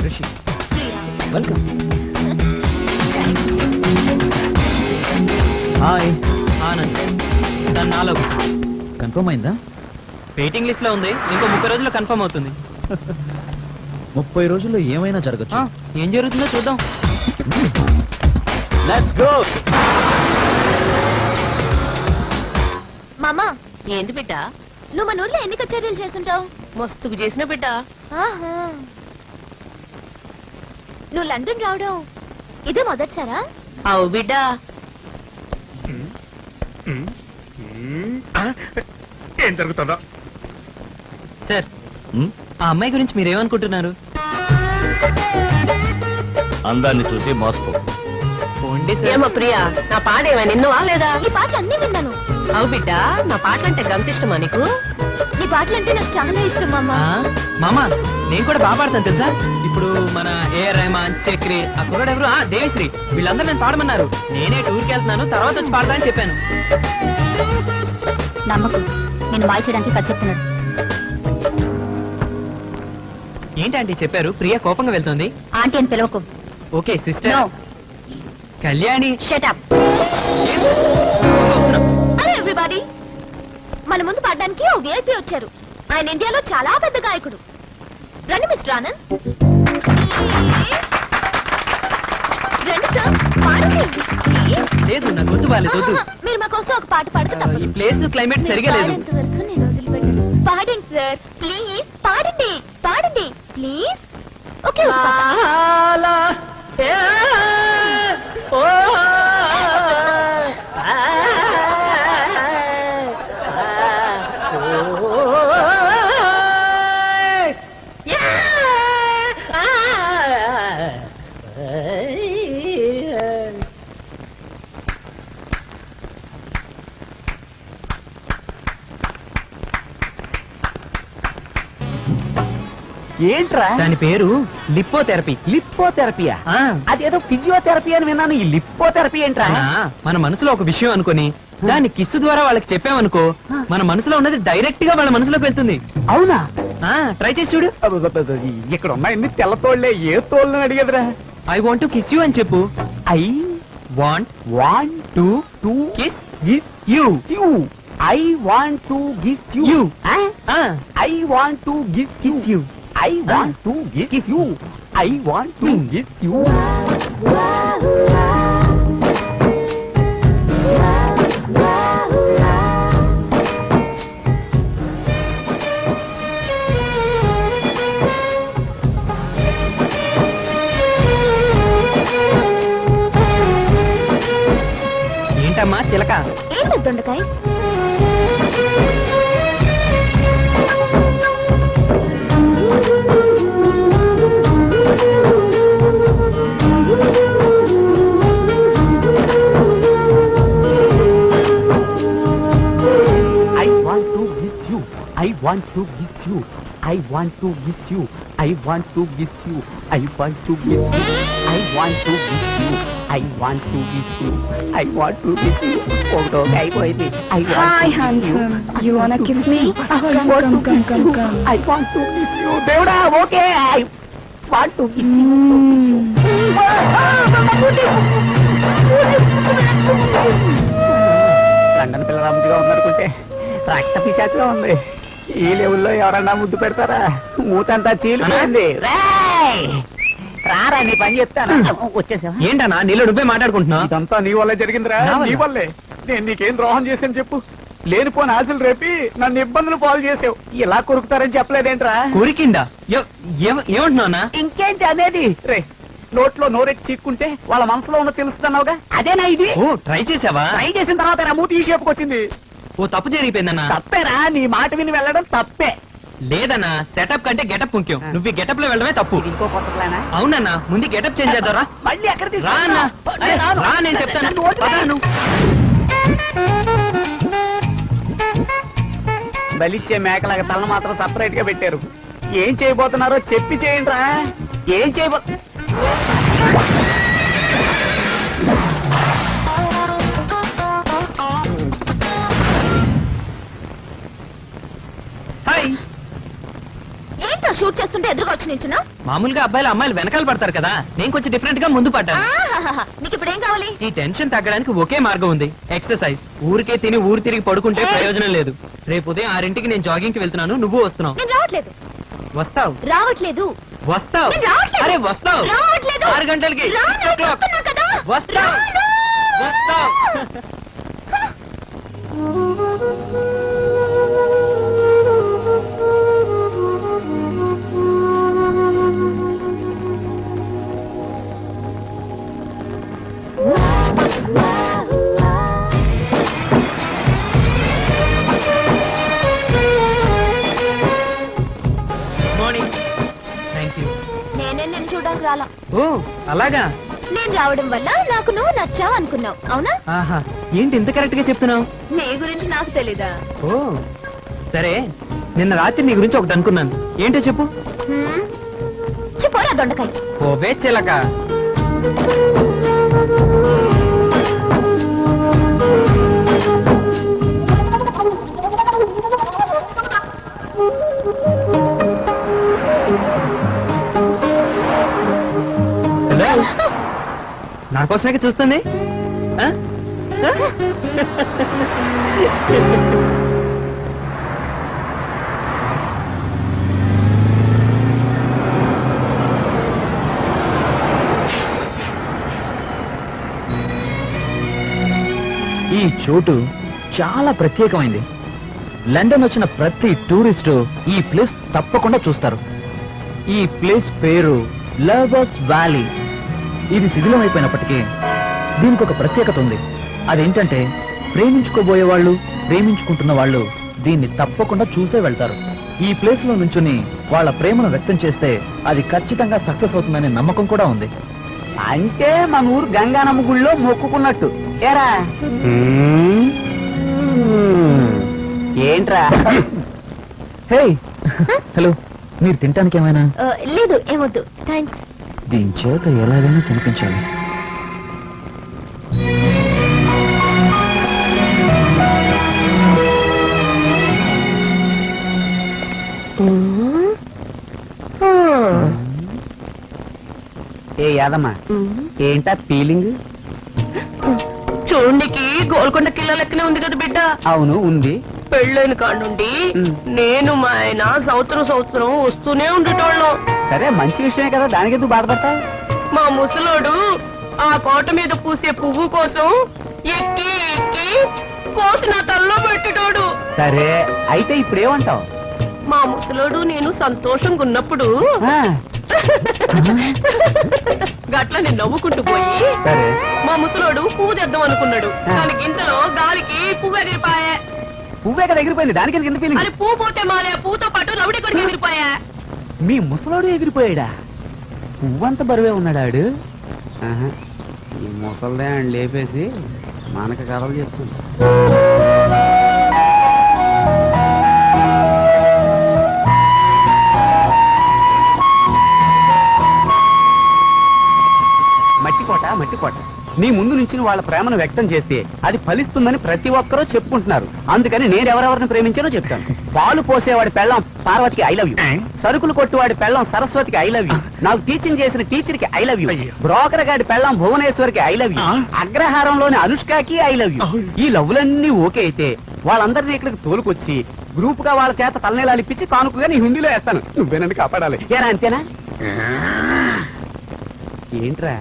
Rishi, Priya. Welcome. Hi. Anand, దాన్ని నాలో కన్ఫర్మ్ అయిందా? వెయిటింగ్ లిస్ట్ లో ఉంది. ఇంకో 30 రోజుల్లో కన్ఫర్మ్ అవుతుంది. 30 రోజుల్లో ఏమైనా జరగచ్చు. ఏం జరుగుతుందో చూద్దాం. Let's go. మామా, ఏంది బిడ్డ? నువ్వు మన ఊర్లో ఎన్ని కచేరీలు చేస్తుంటావు? మస్తుకు చేసిన బిడ్డ. ఆహా. నువ్వు లండన్ రావడం ఇదే మొదటిసారా? అవు బిడ్డ. ఆ, ఏం జరుగుతుందో? సార్, ఉమ్, ఆ అమ్మాయి గురించి మీరేమనుకుంటున్నారు? అందాన్ని చూసి మోసపో. పోండి సార్. ఏమో ప్రియా, నా పాట ఏమైనా నిన్నవా లేదా? ఈ పాటలు అన్నీ విన్నాను. అవు బిడ్డ, నా పాటలంటే గంత ఇష్టమా నీకు? నీ పాటలంటే నాకు చాలా ఇష్టం మామా. మామా, నేను కూడా బాగా పాడతాను తెలుసా. ఇప్పుడు మన ఏఆర్ రెహమాన్, చక్రి, ఆ కుర్రాడు ఎవరు, దేవిశ్రీ, వీళ్ళందరూ నేను పాడమన్నారు. నేనే టూర్కి వెళ్తున్నాను, తర్వాత వచ్చి పాడతా అని చెప్పాను. నమ్మకం నేను మాయ చేయడానికి సార్ చెప్తున్నాడు. ఏంటంటే చెప్పారు, ప్రియా కోపంగా వెళ్తుంది. ఆంటీ అని పిలవకు. Okay sister. No. Kalyani. Shut up. ఏం? వస్తున్నా. హలో ఎవ్రీబడి, మన ముందు పాడడానికి ఓ విఐపి వచ్చారు. ఆయన ఇండియాలో చాలా పెద్ద గాయకుడు. రండి మిస్టర్ ఆనంద్. రండి సార్, పాడండి. లేదు, నా గొంతు బాలేదు, వద్దు. ఆహా, మీరు మా కోసం ఒక పాట పాడక ఈ తప్పదు. ప్లేస్ క్లైమేట్ మీరు సరిగా లేదు. పాడేంత వరకు నేను వదిలిపెట్టను. పాడండి సార్, ప్లీజ్ పాడండి, పాడండి ప్లీజ్. ఓకే, ఒక పాట. ఆలా, ఏ, ఓ, ఆ, ఓ, యా, ఆ, ఏంట్రా దాని పేరు లిప్పోథెరపీ. లిప్పోథెరపీయా? ఆ. అదేదో ఫిజియోథెరపీ అని విన్నాను. ఈ లిప్పోథెరపీ ఏంట్రా? మన మనసులో ఒక విషయం అనుకొని దాన్ని కిస్ ద్వారా వాళ్ళకి చెప్పామనుకో, మన మనసులో ఉన్నది డైరెక్ట్ గా వాళ్ళ మనసులోకి వెళ్తుంది. అవునా? ట్రై చేసి చూడు. ఇక్కడ ఉన్నాయన్ని తెల్ల తోళ్లే, ఏ తోళ్ళని అడిగేదిరా? I want to kiss you అని చెప్పు. I want want to kiss kiss you. You. I want to kiss you. You. I want to kiss you. I want to kiss you. I want to kiss you. ఏంటమ్మా చిలక? ఏంటి దొండకాయ? I want to kiss you. I want to kiss you. I want to kiss you. I want to kiss you. I want to kiss you. I want to kiss you. I want to kiss you. I want to kiss you. ఒకటో అయిపోయింది. I want Hi, to kiss you. handsome. I You want wanna to kiss kiss me? you. I Come, want to come, kiss come, you. come. I want to kiss you. దేవుడా, okay. I want to kiss you. London పిల్ల రాముడిగా ఉందనుకుంటే రక్త పిశాచగా ఉంది. ఈ లెవెల్లో ఎవరన్నా ముద్దు పెడతారా? మూతంతా చీలిపోయింది. రేయ్! రారా నీ పని చెప్తాను. వచ్చేసావా? ఏంటన్నా నీళ్ళు నువ్వే మాట్లాడుకుంటున్నా? ఇదంతా నీ వల్లే జరిగిందిరా. నా వల్ల? నీ వల్లే. నేను నీకేం ద్రోహం చేశాను చెప్పు? లేనిపోని ఆశలు రేపి నన్ను ఇబ్బందులు పాలు చేసావు. ఇలా కొరుకుతారని చెప్పలేదేంట్రా? కోరికిందా ఏమంటున్నా? ఇంకేంటి అనేది? రే, నోట్లో నోరెట్టి చీక్కుంటే వాళ్ళ మనసులో ఉన్న తెలుస్తున్నావుగా, అదేనా ఇది? ఓ ట్రై చేసావా? ట్రై చేసిన తర్వాత నా మూతి ఈ షేపుకి వచ్చింది. ఓ తప్పు జరిగిపోయిందన్నా. తప్పేరా, నీ మాట విని వెళ్ళడం తప్పే. లేదన్నా, సెటప్ కంటే గెటప్ ముఖ్యం. నువ్వు ఈ గెటప్ లో వెళ్ళడమే తప్పు. ఇంకో కొత్త ప్లానా? అవునన్నా, ముందు గెటప్ చేంజ్ చేద్దారా? మళ్ళీ ఎక్కడ రా అన్నా. అరే, రా, నేను చెప్తాను. పద నువ్వు. బలిచ్చే మేకలాగా తల మాత్రం సపరేట్ గా పెట్టారు. ఏం చేయబోతున్నారో చెప్పి చేయండి రా. ఏం చేయబో హాయ్. ఏంటో షూట్ చేస్తుంటే ఎదురుగా వచ్చి నించున్నా? మామూలుగా అబ్బాయిలు అమ్మాయిలు వెనకాల పడతారు కదా, నేను కొంచెం డిఫరెంట్ గా ముందు పడ్డాను. నీకు ఇప్పుడు ఏం కావాలి? ఈ టెన్షన్ తగ్గడానికి ఒకే మార్గం ఉంది, ఎక్సర్సైజ్. ఊరికే తిని ఊరు తిరిగి పడుకుంటే ప్రయోజనం లేదు. రేపు ఉదయం 6 నేను జాగింగ్ కి వెళ్తున్నాను, నువ్వు వస్తున్నావు. నేను రావట్లేదు. వస్తావు? రావట్లేదు. వస్తావు? నేను రావట్లేదు. అరే వస్తావు. రావట్లేదు. 6 గంటలకి. రాను, 6 o'clock. చెప్తున్నా కదా. వస్తావు? రాను. వస్తావు? మార్నింగ్. Thank you. నేనే నేను చూడడానికి రాలా. ఓ అలాగా? నేను రావడం వల్ల నాకు నువ్వు నచ్చావు అనుకున్నావు, అవునా? ఆహా, ఏంటి ఇంత కరెక్ట్ గా చెప్తున్నావు? నీ గురించి నాకు తెలీదా? ఓ సరే, నిన్న రాత్రి నీ గురించి ఒకటి అనుకున్నాను. ఏంటో చెప్పు. చెప్పోరా దొండకాయ. ఓవే చిలక. హలో, నా కోసమే చూస్తుంది. ఆ? ఆ? ఈ చోటు చాలా ప్రత్యేకమైంది. లండన్ వచ్చిన ప్రతి టూరిస్టు ఈ ప్లేస్ తప్పకుండా చూస్తారు. ఈ ప్లేస్ పేరు లవర్స్ వ్యాలీ. ఇది శిథిలం అయిపోయినప్పటికీ దీనికి ఒక ప్రత్యేకత ఉంది. అదేంటంటే ప్రేమించుకోబోయే వాళ్ళు, ప్రేమించుకుంటున్న వాళ్ళు దీన్ని తప్పకుండా చూసే వెళ్తారు. ఈ ప్లేస్ లో నుంచుని వాళ్ళ ప్రేమను వ్యక్తం చేస్తే అది ఖచ్చితంగా సక్సెస్ అవుతుందనే నమ్మకం కూడా ఉంది. అంటే మన ఊరు గంగానమ్మ గుళ్ళో మొక్కుకున్నట్టు. ఏరా ఏంట్రా? హే హలో, మీరు తినటానికి ఏమైనా? లేదు, ఏమొద్దు, థ్యాంక్స్. దీని చేత ఎలాగైనా తినిపించాలి. ఏ యాదమ్మా, ఏంటా ఫీలింగ్? చూడనికి గోల్కొండ కిలో లెక్కనే ఉంది కదా బిడ్డ. అవును ఉంది. పెళ్ళైన కాడ నుండి నేను మా ఆయన సంవత్సరం వస్తూనే ఉండేటోళ్ళం. సరే, మంచి విషయమే కదా, దానికి ఎందుకు బాధపడతా? మా ముసలోడు ఆ కోట మీద పూసే పువ్వు కోసం ఎక్కి ఎక్కి కోసి నా తల్లో పెట్టేటోడు. సరే, అయితే ఇప్పుడు ఏమంటావు? మా ముసలోడు నేను సంతోషంగా ఉన్నప్పుడు గట్ల నేను నవ్వుకుంటూ పోయి సరే, మా ముసలోడు పువ్వు తెద్దాం అనుకున్నాడు. దానికి ఇంతలో గాలికి పువ్వు ఎగిరిపాయా. పువ్వే కదా ఎగిరిపోయింది, దానికి ఎందుకు ఇంత ఫీలింగ్? అది పువ్వు పోతే మాలే, పూతో పాటు రవిడి కొడుకు ఎగిరిపోయా. మీ ముసలోడు ఎగిరిపోయాడా? పువ్వంత బరువే ఉన్నాడు. ఆహా, ఈ ముసల్దే అని లేపేసి మనకు కథలు చెప్తుంది. మట్టికోట. నీ ముందు నుంచి వాళ్ళ ప్రేమను వ్యక్తం చేస్తే అది ఫలిస్తుందని ప్రతి ఒక్కరూ చెప్పుకుంటున్నారు. అందుకని నేనెవరెవరిని ప్రేమించానో చెప్తాను. పాలు పోసేవాడి పెళ్ళం పార్వతికి ఐ లవ్ యూ, సరుకులు కొట్టువాడి పెళ్ళం సరస్వతికి ఐ లవ్ యూ, నాకు టీచింగ్ చేసిన టీచర్ కి ఐ లవ్ యూ, బ్రోకర్ గాడి పెళ్ళం భువనేశ్వరికి ఐ లవ్ యూ, అగ్రహారంలోని అనుష్కకి ఐ లవ్ యూ. ఈ లవ్లన్నీ ఓకే అయితే వాళ్ళందరినీ ఇక్కడికి తోలుకొచ్చి గ్రూప్ గా వాళ్ళ చేత తలనీలాలు ఇప్పించి కానుకగా నీ హుండీలో వేస్తాను. నువ్వే నన్ను కాపాడాలి. ఏరా అంతేనా? ఏంట్రా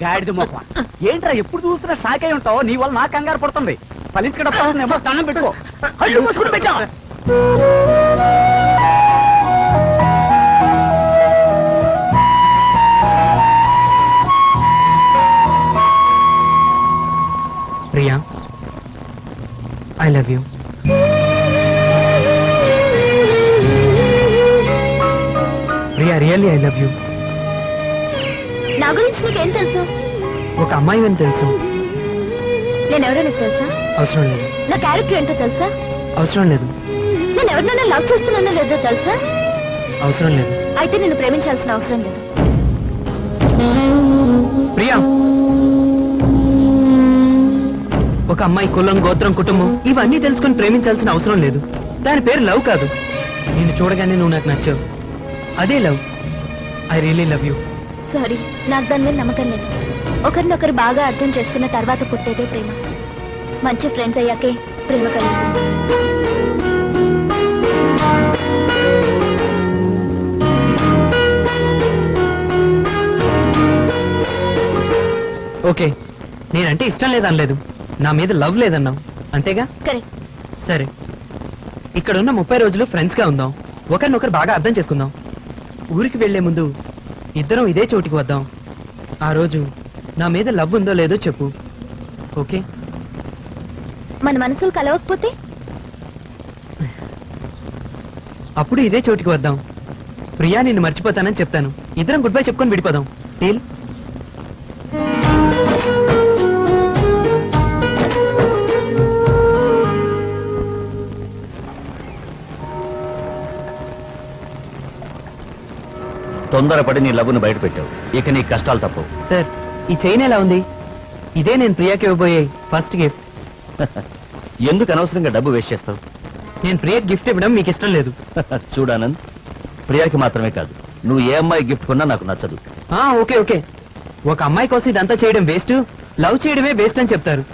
గాడిద మొక్క, ఏంట్రా ఎప్పుడు చూసినా షాక్ అయి ఉంటావు? నీ వల్ల నా కంగారు పడుతుంది. ఫలించుకుంటే దండం పెట్టుకో. అయ్యో, మూసుకుని పెట్టా. Priya, I love you. Priya, really I love you. నా గురించి నీకేం తెలుసు? ఒక అమ్మాయి అని తెలుసు. నేనెవరో నీకు తెలుసా? అవసరం లేదు. నా క్యారెక్టర్ ఏంటో తెలుసా? అవసరం లేదు. నేను ఎవరినైనా లవ్ చేస్తున్నానో లేదో తెలుసా? అవసరం లేదు. అయితే నేను ప్రేమించాల్సిన అవసరం లేదు. ప్రియా, ఒక అమ్మాయి కులం, గోత్రం, కుటుంబం ఇవన్నీ తెలుసుకొని ప్రేమించాల్సిన అవసరం లేదు. దాని పేరు లవ్ కాదు. నిన్ను చూడగానే నువ్వు నాకు నచ్చావు, అదే love. I really love you. Sorry, నాకు దాని మీద నమ్మకం లేదు. ఒకరినొకరు బాగా అర్థం చేసుకున్న తర్వాత పుట్టేదే ప్రేమ. మంచి ఫ్రెండ్స్ అయ్యాకే ప్రేమ కలుగుతుంది. ఓకే, నేనంటే ఇష్టం లేదనలేదు, నా మీద లవ్ లేదన్నావు, అంతేగా? కరెక్ట్. సరే, ఇక్కడున్న 30 రోజులు ఫ్రెండ్స్ గా ఉందాం, ఒకరినొకరు బాగా అర్థం చేసుకుందాం. ఊరికి వెళ్లే ముందు ఇద్దరం ఇదే చోటికి వద్దాం. ఆ రోజు నా మీద లవ్ ఉందో లేదో చెప్పు, ఓకే? మన మనసులు కలవకపోతే అప్పుడు ఇదే చోటికి వద్దాం. ప్రియా, నిన్ను మర్చిపోతానని చెప్తాను. ఇద్దరం గుడ్ బై చెప్పుకొని విడిపోదాం. డీల్? తొందరపడి నీ లవ్వును బయట పెట్టావు. ఇక నీ కష్టాలు తప్పవు. సార్, ఈ చైన్ ఎలా ఉంది? ఇదే నేను ప్రియాకి ఇవ్వబోయే ఫస్ట్ గిఫ్ట్. ఎందుకు అనవసరంగా డబ్బు వేస్ట్ చేస్తావు? నేను ప్రియాకి గిఫ్ట్ ఇవ్వడం మీకు ఇష్టం లేదు. చూడానంద్, ప్రియాకి మాత్రమే కాదు, నువ్వు ఏ అమ్మాయి గిఫ్ట్ కొన్నా నాకు నచ్చదు. ఓకే ఓకే, ఒక అమ్మాయి కోసం ఇదంతా చేయడం వేస్ట్, లవ్ చేయడమే వేస్ట్ అని చెప్తారు.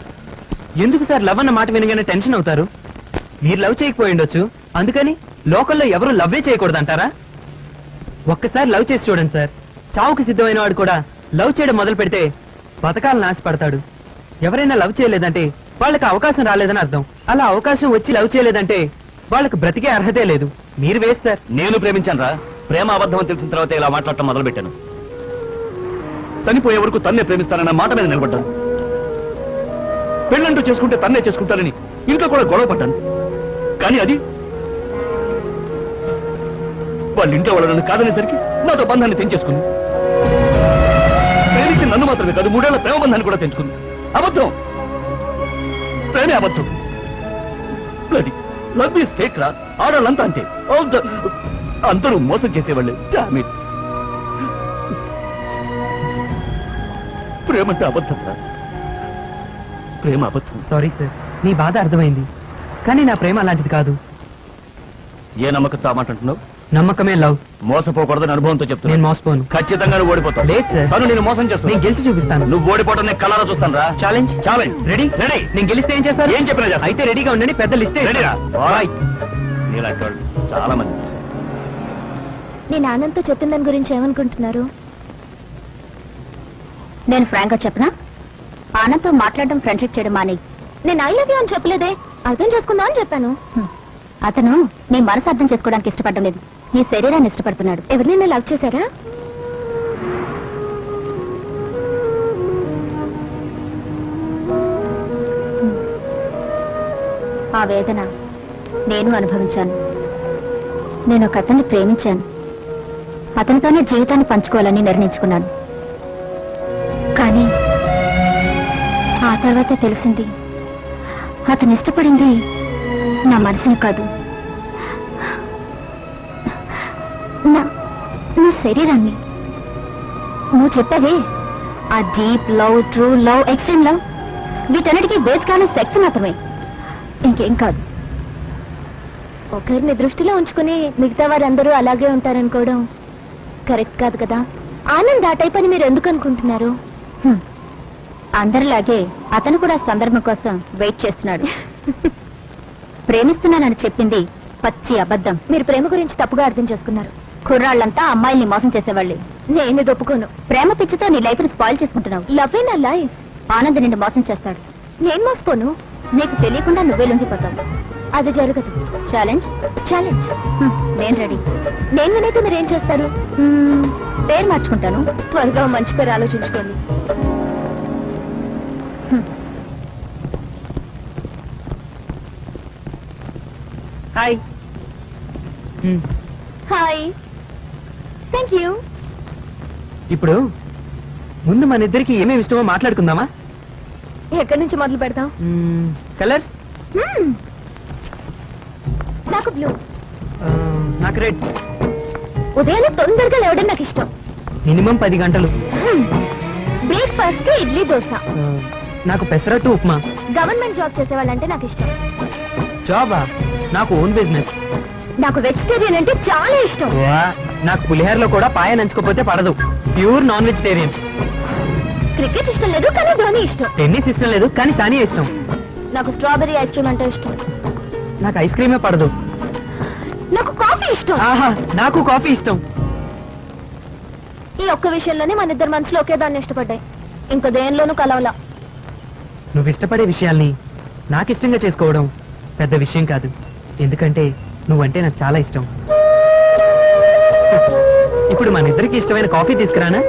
ఎందుకు సార్ లవ్ అన్న మాట వినగానే టెన్షన్ అవుతారు? మీరు లవ్ చేయకపోయి ఉండొచ్చు, అందుకని లోకల్లో ఎవరు లవ్వే చేయకూడదంటారా? ఒక్కసారి లవ్ చేసి చూడండి సార్. చావుకి సిద్ధమైన వాడు కూడా లవ్ చేయడం మొదలు పెడితే బతకాలను ఆశపడతాడు. ఎవరైనా లవ్ చేయలేదంటే వాళ్ళకి అవకాశం రాలేదని అర్థం. అలా అవకాశం వచ్చి లవ్ చేయలేదంటే వాళ్ళకి బ్రతికే అర్హతే లేదు. మీరు వేస్ట్ సార్. నేను ప్రేమించాను రా. ప్రేమ అబద్ధం అని తెలిసిన తర్వాత ఇలా మాట్లాడటం మొదలు పెట్టాను. చనిపోయే వరకు తన్నే ప్రేమిస్తానన్న మాట మీద నిలబడ్డాను. పెళ్ళంటూ చేసుకుంటే తన్నే చేసుకుంటానని ఇంట్లో కూడా గొడవ పడ్డాను. కానీ అది వాళ్ళ ఇంట్లో వాళ్ళు నన్ను కాదనేసరికి నాతో బంధాన్ని తెంచేసుకుంది. ప్రేమించి నన్ను మాత్రమే కాదు, 3 ఏళ్ల ప్రేమ బంధాన్ని కూడా తెంచుకుంది. అబద్ధం, ప్రేమే అబద్ధం. లవ్ ఈస్ ఫేక్ రా. ఆడాళ్ళంతా అంతే, అందరూ మోసం చేసేవాళ్ళు. ప్రేమంటే అబద్ధం రా. ప్రేమ అబద్ధం. సారీ సార్, నీ బాధ అర్థమైంది, కానీ నా ప్రేమ అలాంటిది కాదు. ఏ నమ్మకంతో ఆ మాట అంటున్నావు? నమ్మకమే లవ్. మోసపోకూడదని అనుభవంతో చెప్తున్నా. నేను మోసపోను. ఖచ్చితంగా నువ్వు ఓడిపోతావు. లేదు సార్, తను నేను మోసం చేస్తాను. నేను గెలిచి చూపిస్తాను. నువ్వు ఓడిపోవడం నేను కళ్ళారా చూస్తాను రా. ఛాలెంజ్? ఛాలెంజ్. రెడీ? రెడీ. నేను గెలిస్తే ఏం చేస్తారు? ఏం చెప్పినా చేస్తా. అయితే రెడీగా ఉండండి, పెద్ద లిస్టే. రెడీరా? నీలాంటి వాళ్ళు చాలా మంది. నేను ఆనంద్తో చెప్పిన దాని గురించి ఏమనుకుంటున్నారు? నేను ఫ్రాంక్ గా చెప్పనా, ఆనంద్తో మాట్లాడడం, ఫ్రెండ్షిప్ చేయడం మానే. నేను ఐ లవ్ యూ అని చెప్పలేదే, అర్థం చేసుకుందా అని చెప్పాను. అతను నీ మనసు అర్థం చేసుకోవడానికి ఇష్టపడడం లేదు, నీ శరీరాన్ని ఇష్టపడుతున్నాడు. ఎవరినైనా లవ్ చేశారా? ఆ వేదన నేను అనుభవించాను. నేను ఒక అతన్ని ప్రేమించాను, అతనితోనే జీవితాన్ని పంచుకోవాలని నిర్ణయించుకున్నాను. కానీ ఆ తర్వాతే తెలిసింది, అతను ఇష్టపడింది నా మనసుని కాదు, నా శరీరాన్ని. నువ్వు చెప్పావే, ఆ deep love, true love, extreme love, వీటన్నిటికీ బేస్ కారణం సెక్స్ మాత్రమే, ఇంకేం కాదు. ఒకరిని దృష్టిలో ఉంచుకుని మిగతా వారందరూ అలాగే ఉంటారనుకోవడం కరెక్ట్ కాదు కదా. ఆనంద్ ఆ టైప్ అని మీరు ఎందుకు అనుకుంటున్నారు? అందరిలాగే అతను కూడా సందర్భం కోసం వెయిట్ చేస్తున్నాడు. ప్రేమిస్తున్నానని చెప్పింది పచ్చి అబద్ధం. మీరు ప్రేమ గురించి తప్పుగా అర్థం చేసుకున్నారు. కుర్రాళ్ళంతా అమ్మాయిల్ని మోసం చేసేవాళ్ళే. నేను ఇది ఒప్పుకోను. ప్రేమ పిచ్చితో నీ లైఫ్ ని స్పాయిల్ చేసుకుంటున్నావు. లవ్ నా లైఫ్. ఆనంద్ నిన్ను మోసం చేస్తాడు. నేను మోసపోను. నీకు తెలియకుండా నువ్వే లొంగిపోతావు. అది జరగదు. Challenge challenge. నేను రెడీ. నేను వినైతే మీరేం చేస్తారు? పేరు మార్చుకుంటాను. త్వరగా ఓ మంచి పేరు ఆలోచించుకోండి. హాయ్. హాయ్. Thank you. ఇప్పుడు ముందు మన ఇద్దరికి ఏమేమి ఇష్టమో మాట్లాడుకుందామా? ఎక్కడి నుంచి మొదలు పెడతాం? కలర్స్? నాకు బ్లూ. నాకు రెడ్. ఉదయాన్నే తొందరగా లేవడం నాకు ఇష్టం. మినిమం 10 గంటలు. బ్రేక్ఫాస్ట్ కి ఇడ్లీ దోశ. నాకు పెసరట్టు ఉప్మా. గవర్నమెంట్ జాబ్ చేసే వాళ్ళంటే నాకు ఇష్టం. జాబా? నాకు ఓన్ బిజినెస్. నాకు వెజిటేరియన్ అంటే చాలా ఇష్టం. నాకు పులిహోరలో కూడా పాయ నంచుకోపోతే పడదు. Pure non vegetarian. క్రికెట్ ఇష్టం లేదు కానీ ధోని ఇష్టం. టెన్నిస్ ఇష్టం లేదు కానీ సానియా ఇష్టం. నాకు స్ట్రాబెరీ ఐస్ క్రీమ్ అంటే ఇష్టం. నాకు ఐస్ క్రీమే పడదు. నాకు కాఫీ ఇష్టం. ఆహా, నాకు కాఫీ ఇష్టం. ఈ ఒక్క విషయంలోనే మన ఇద్దరు మనసులో ఒకే దాన్ని ఇష్టపడ్డాయి. ఇంకో దేనిలోనూ కలవలా. నువ్వు ఇష్టపడే విషయాల్ని నాకు ఇష్టంగా చేసుకోవడం పెద్ద విషయం కాదు. ఎందుకంటే నువ్వంటే నాకు చాలా ఇష్టం. ఇప్పుడు మన ఇద్దరికి ఇష్టమైన కాఫీ తీసుకురానా?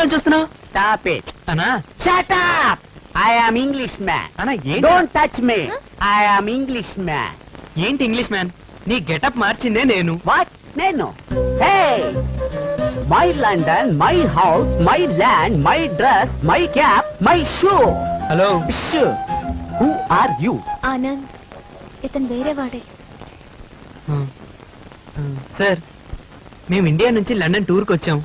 దేంట్లో చూస్తున్నావు Stop it. అనా Shut up. I am Englishman. అనా ఏంటి Don't touch me. I am Englishman. ఏంటి ఇంగ్లీష్ మ్యాన్ నీ గెటప్ మార్చిందే నేను What? Neno. Hey. My London, my house, my land, my dress, my cap, my shoe. Hello Shoe. Who are you? Anand ఇతను వేరే వాడే. Sir మేము India నుంచి London టూర్కి వచ్చాం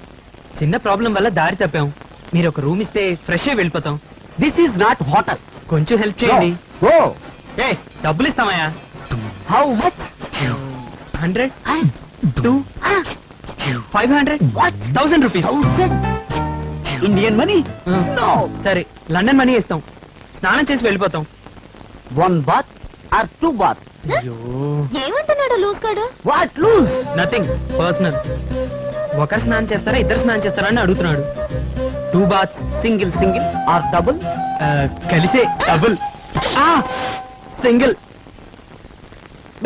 చిన్న ప్రాబ్లం వల్ల దారి తప్పాం మీరు ఒక రూమ్ ఇస్తే ఫ్రెష్ అయి వెళ్ళిపోతాం This is not hotel. కొంచెం హెల్ప్ చేయండి Go. ఏ డబ్బులు ఇస్తామయ్యా How much? 100 2 500 1000 rupees 1000. Indian money? No. సరే లండన్ మనీ ఇస్తాం స్నానం చేసి వెళ్ళిపోతాం 1 bath or 2 bath? అయ్యో ఏమంటున్నాడు లూజ్ కాడు? What lose? నథింగ్ పర్సనల్ ఒకరు స్నానం చేస్తారా ఇద్దరు స్నానం చేస్తారా అని అడుగుతున్నాడు 2 బాత్స్ Single or double? కలిసే double single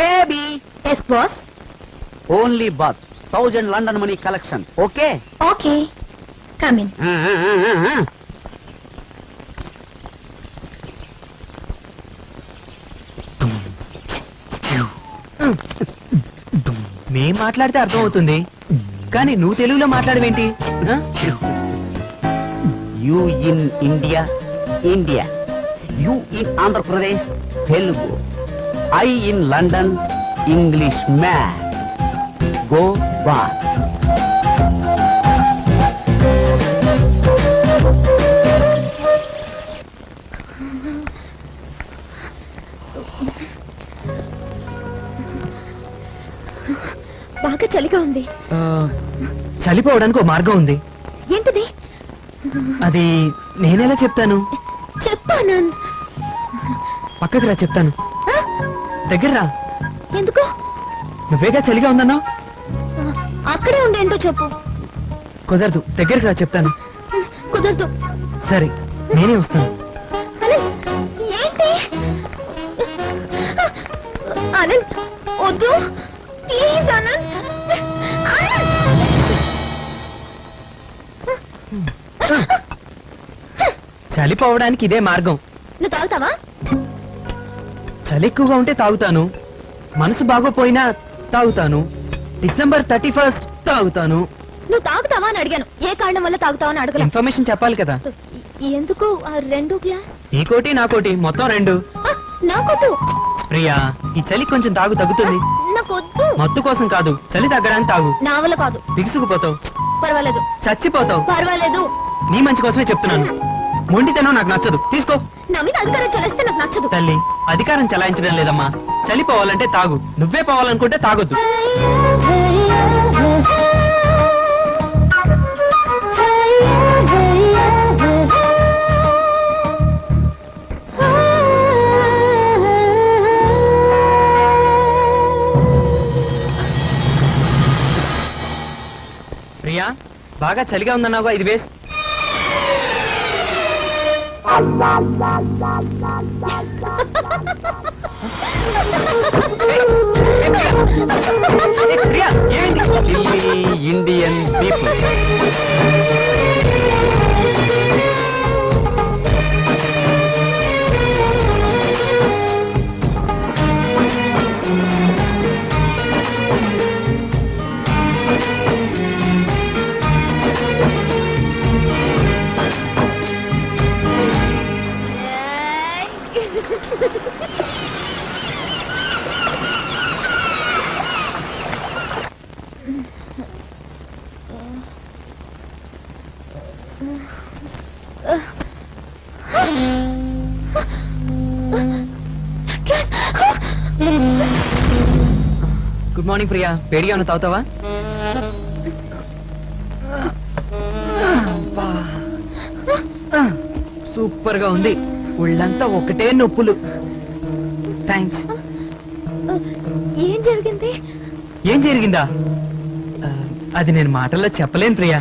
Baby. Yes boss. Only bath. 1000 London money collection. Okay? Okay come in. మేం మాట్లాడితే అర్థం అవుతుంది కానీ నువ్వు తెలుగులో మాట్లాడవేంటి ఆ? You in India? India. You in Andhra Pradesh? Telugu. I in London? English man. Go bath. బాగా చలిగా ఉంది. ఆ, చలిపోవడానికి ఒక మార్గం ఉంది ఏంటిది? అది నేనెలా చెప్తాను చెప్పు ఆనంద్. పక్కకి రా చెప్తాను ఆ? దగ్గర రా ఎందుకు? నువ్వేగా చలిగా ఉందన్నావు అక్కడే ఉండేంటో చెప్పు. కుదరదు దగ్గరికి రా చెప్తాను కుదరదు. సరే నేనే వస్తాను ఆనంద్ ఏంటి? ఆనంద్ వద్దు ప్లీజ్ ఆనంద్. ఆనంద్! చలిపోవడానికి ఇదే మార్గం నువ్వు తాగుతావా? చలి ఎక్కువగా ఉంటే తాగుతాను మనసు బాగోపోయినా తాగుతాను డిసెంబర్ 31 తాగుతాను నువ్వు తాగుతావా అని అడిగాను. ఏ కారణం వల్ల తాగుతావా అని అడగలేదు. ఇన్ఫర్మేషన్ చెప్పాలి కదా ఎందుకు ఆ 2 గ్లాస్? నీకోటి నాకోటి మొత్తం 2 నాకొద్దు. ప్రియా ఈ చలి కొంచెం తాగు తగ్గుతుంది నాకొద్దు. మత్తు కోసం కాదు చలి తగ్గడానికి తాగు నా వల్ల కాదు. బిగుసుకుపోతావు పర్వాలేదు. చచ్చిపోతావు పర్వాలేదు. నీ మంచి కోసమే చెప్తున్నాను మొండితనం నాకు నచ్చదు తీసుకో నా మీద అధికారం చలేస్తే నాకు నచ్చదు. తల్లి అధికారం చలాయించడం లేదమ్మా చలిపోవాలంటే తాగు నువ్వే పోవాలనుకుంటే తాగొద్దు ప్రియా బాగా చలిగా ఉందన్నావుగా ఇది వేసి ప్రియా ఏమైంది Indian people. Good morning Priya వేడిగా ఉన్న తాగుతావా సూపర్ గా ఉంది ఒళ్ళంతా ఒకటే నొప్పులు థ్యాంక్స్ ఏం జరిగింది? ఏం జరిగిందా అది నేను మాటల్లో చెప్పలేను ప్రియా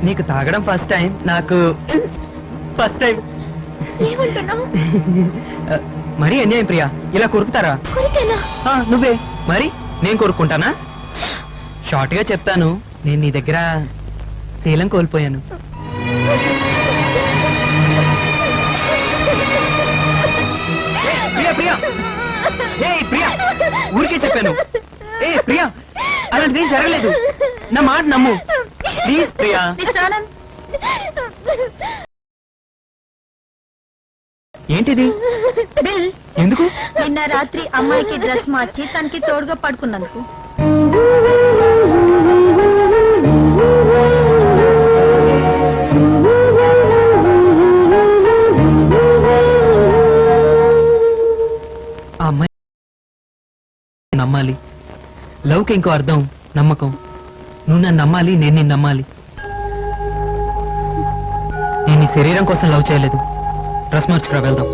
నీకు తాగడం ఫస్ట్ టైం నాకు ఫస్ట్ టైం ఏమంటున్నావు? మరీ అన్యాయం ప్రియా ఇలా కొరుకుతారా కొరికేనా? నువ్వే మరి నేను కొరుక్కుంటానా షార్ట్ గా చెప్తాను నేను నీ దగ్గర శీలం కోల్పోయాను. ప్రియా ప్రియా ప్రియా ఊరికే చెప్పాను. ప్రియా అలాంటిదేం జరగలేదు, నా మాట నమ్ము ప్లీజ్ ప్రియా. ఏంటిది? బిల్, ఎందుకు? నిన్న రాత్రి అమ్మాయికి డ్రెస్ మార్చి తనకి తోడుగా పడుకున్నందుకు. ఆ అమ్మాయి నమ్మాలి. లవ్కి ఇంకో అర్థం నమ్మకం. నువ్వు నన్ను నమ్మాలి, నేను నిన్ను నమ్మాలి. నేను ఈ శరీరం కోసం లవ్ చేయలేదు. డ్రెస్ మార్చుకురా, వెళ్దాం.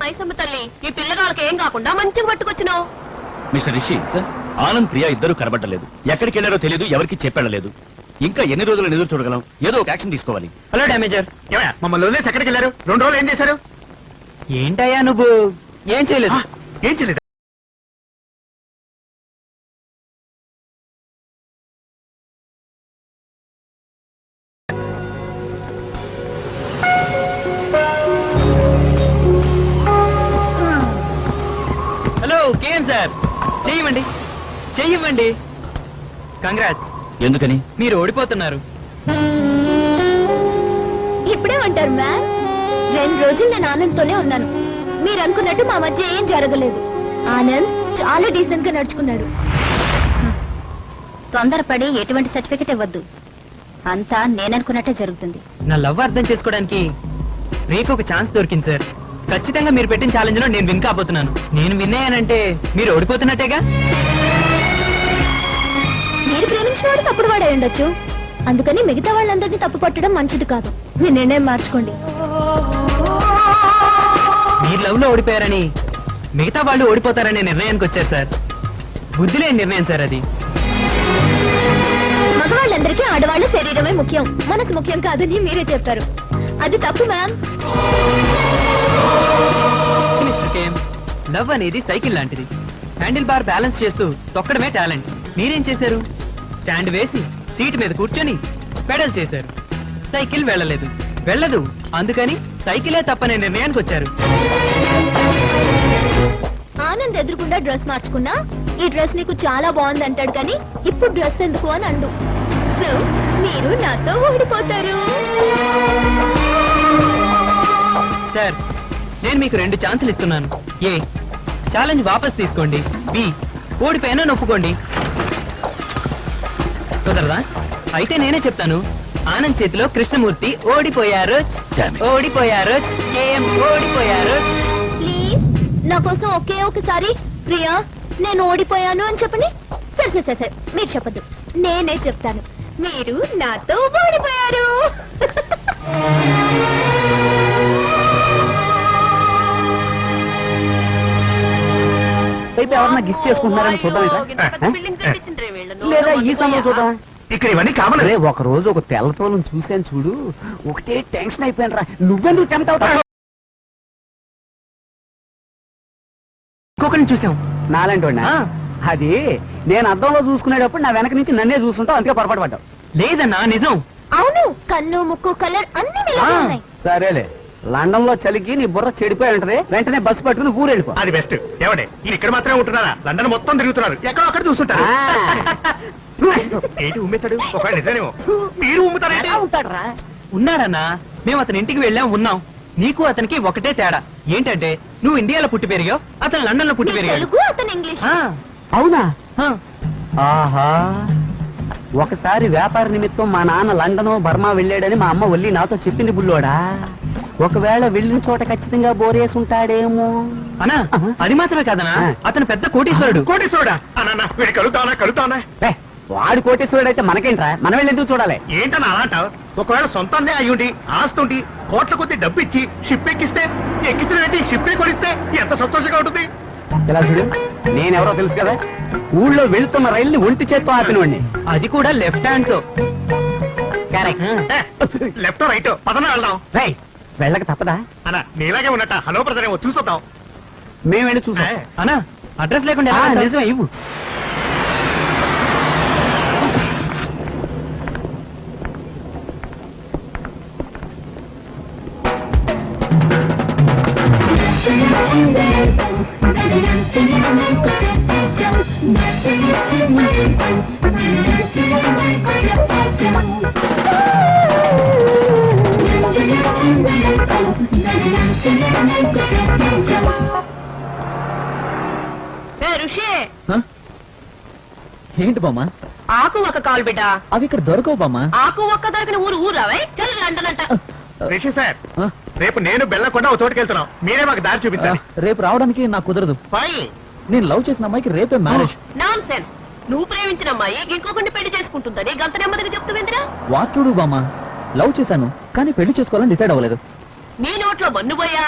మైసమ్మ తల్లి, ఈ పిల్లగాళ్ళకి ఏం కాకుండా మంచిగా పట్టుకొచ్చినావు. మిస్టర్ రిషి సార్, ఆనంద్ ప్రియా ఇద్దరు కనబడలేదు. ఎక్కడికి వెళ్ళారో తెలియదు, ఎవరికి చెప్పలేదు. ఇంకా ఎన్ని రోజులు ఎదురు చూడగలం? ఏదో ఒక యాక్షన్ తీసుకోవాలి. హలో డామేజర్. ఏమయ్యా, మమ్మల్ని వదిలేసి ఎక్కడికి వెళ్ళారు? 2 రోజులు ఏం చేశారు? ఏంటయ్యా నువ్వు? ఏం చేయలేదు. ఏం చేయలేదు? హలో కేఎం సార్, చెయ్యమండి చెయ్యమండి. కంగ్రాట్స్. ఎందుకని? మీరు ఓడిపోతున్నారు. ఇప్పుడేమంటారు మ్యామ్? 2 రోజులు నేను ఆనంద్తోనే ఉన్నాను. మీరు అనుకున్నట్టు మా మధ్య ఏం జరగలేదు. ఆనంద్ చాలా డీసెంట్ గా నడుచుకున్నాడు. తొందరపడి ఎటువంటి సర్టిఫికెట్ ఇవ్వద్దు. అంతా నేననుకున్నట్టే జరుగుతుంది. నా లవ్ అర్థం చేసుకోవడానికి మీకు ఒక ఛాన్స్ దొరికింది సార్. ఖచ్చితంగా మీరు పెట్టిన ఛాలెంజ్ లో నేను విన్ కాబోతున్నాను. నేను విన్ అయ్యానంటే మీరు ఓడిపోతున్నట్టేగా. మీరు ప్రేమించిన వాడు తప్పుడు వాడే ఉండొచ్చు. అందుకని మిగతా వాళ్ళందరినీ తప్పు పట్టడం మంచిది కాదు. మీ నిర్ణయం మార్చుకోండి. మీరు లవ్ లో ఓడిపోయారని మిగతా వాళ్ళు ఓడిపోతారనే నిర్ణయానికి వచ్చారు సార్. బుద్ధి లేని నిర్ణయం సార్ అది. మగవాళ్ళందరికీ ఆడవాళ్ళ శరీరమే ముఖ్యం, మనసు ముఖ్యం కాదని మీరే చెప్పారు. అది తప్పు మ్యామ్. మిస్టర్ కేఎం, లవ్ అనేది సైకిల్ లాంటిది. హ్యాండిల్ బార్ బ్యాలెన్స్ చేస్తూ తొక్కడమే టాలెంట్. మీరేం చేశారు? స్టాండ్ వేసి సీట్ మీద కూర్చొని పెడల్ చేశారు. సైకిల్ వెళ్ళదు. అందుకని సైకిలే తప్పనే నిర్ణయానికి వచ్చారు. ఆనంద్ ఎదురుకుండా డ్రెస్ మార్చుకున్నా ఈ డ్రెస్ నీకు చాలా బాగుంది అంటాడు, కానీ ఇప్పుడు డ్రెస్ ఎందుకు అని అండు. సో మీరు నాతో ఓడిపోతారు. సార్, నేను మీకు 2 ఛాన్సులు ఇస్తున్నాను. ఏ, ఛాలెంజ్ వాపస్ తీసుకోండి. బి, ఓడిపోయినా ఒప్పుకోండి. కుదరదా? అయితే నేనే చెప్తాను. ఆనంద్ చేతిలో కృష్ణమూర్తి ఓడిపోయారు. కేఎం ఓడిపోయారు. ప్లీజ్ నా కోసం ఒకే ఒకసారి ప్రియా నేను ఓడిపోయాను అని చెప్పండి. సరే మీరు చెప్పద్దు, నేనే చెప్తాను. మీరు నాతో ఓడిపోయారు. అయితే ఎవరన్నా గిస్ చేసుకుంటున్నారని చూద్దాం ఇక. బిల్డింగ్ కట్టించిండ్రే వీళ్ళను. లేదా ఈ సమయంలో చూద్దాం. ఇక్కడ ఇవన్నీ కామన్. అరే ఒక రోజు ఒక తెల్లతోలను చూశాను చూడు, ఒకటే టెన్షన్ అయిపోయాను రా. నువ్వెందుకు టెంప్ట్ అవుతావు? ఇంకొకరిని చూసాం. నాలంటి వాడినా? అది నేను అద్దంలో చూసుకునేటప్పుడు నా వెనక నుంచి నన్నే చూస్తుంటావు, అందుకే పొరపాటు పడ్డావు. లేదన్నా, నిజం. అవును, కన్ను ముక్కు కలర్ అన్ని నీలాగే ఉన్నాయి. సరేలే, లండన్ లో చలికి నీ బుర్ర చెడిపోయి ఉంటది. వెంటనే బస్సు పట్టుకుని ఊరు వెళ్ళిపో. అది బెస్ట్. ఏమండి, ఇక్కడ మాత్రమే ఉంటున్నారా? లండన్ మొత్తం తిరుగుతున్నారు, ఎక్కడో అక్కడ చూస్తుంటారు. ఏంటి ఉమ్మేశాడు? ఒకవేళ నిజమేమో. మీరు ఉమ్ముతారేంటి? ఉంటాడరా? ఉన్నాడన్నా. మేము అతని ఇంటికి ఉన్నాం. నీకు అతనికి ఒకటే తేడా ఏంటంటే, నువ్వు ఇండియాలో పుట్టి పెరిగావు, అతను లండన్ లో పుట్టి నీ పెరిగాడు. తెలుగు అతను ఇంగ్లీష్. అవునా? ఆ, ఆహా, ఒకసారి వ్యాపార నిమిత్తం మా నాన్న లండన్ బర్మా వెళ్ళాడని మా అమ్మ వల్లి నాతో చెప్పింది బుల్లోడా. ఒకవేళ వెళ్ళిన చోట ఖచ్చితంగా బోరేసి ఉంటాడేమో. అన్నా, అది మాత్రమే కాదనా, అతను పెద్ద కోటీశ్వరుడు. కోటీశ్వరుడా? అన్న వీడు కలుగుతానా? ఏ, వాడు కోటేశ్వరుడు అయితే మనకేంట్రా? మనం వెళ్ళి ఎందుకు చూడాలి? ఏంటన్నా అలా అంటావు? ఒకవేళ సొంతందే అయ్యుండి ఆస్తుండి కోట్ల కొద్ది డబ్బు ఇచ్చి షిప్ ఎక్కిస్తే, ఎక్కించిన షిప్ కొనిస్తే ఎంత సంతోషంగా ఉంటుంది. ఇలా చూడు, నేనెవరో తెలుసు కదా. ఊళ్ళో వెళ్తున్న రైల్ని ఒంటి చేత్తో ఆపినవాడిని. అది కూడా లెఫ్ట్ హ్యాండ్ తో. లెఫ్ట్ రైట్ పదన వెళ్దాం. రై, వెళ్ళక తప్పదా? అన్న నీలాగే ఉన్నట్ట. హలో బ్రదర్ ఏమో చూసొద్దాం. మేము వెళ్ళి చూసా. అన్నా, అడ్రస్ లేకుండా ఎలా వెళ్తావు? నిజమే, ఇవ్వు. ఏ ఋషి, హ? ఏంటి బామ్మ ఆకు ఒక కాలు బిడ్డ. అవి ఇక్కడ దొరకవు బామ్మ ఆకు ఒక్క దొరికిన ఊరు ఊరావే చల్ లండన్ అంట. రిషి సార్ ఆ, రేపు నేను బెల్లకుండా ఒక చోటుకి వెళ్తున్నాం, మీరే మాకు దారి చూపించాలి. రేపు రావడానికి నాకు కుదరదు. ఫైన్. నేను లవ్ చేసిన అమ్మాయికి రేపే మ్యారేజ్. Non sense. నువ్వు ప్రేమించిన అమ్మాయి ఇంకొకరిని పెళ్లి చేసుకుంటుందని గంత నెమ్మదిగా చెప్తుందిరా. వాచుడు బామ్మ, లవ్ చేశాను కానీ పెళ్లి చేసుకోవాలని డిసైడ్ అవ్వలేదు. నీ నోట్లో మన్నుపోయా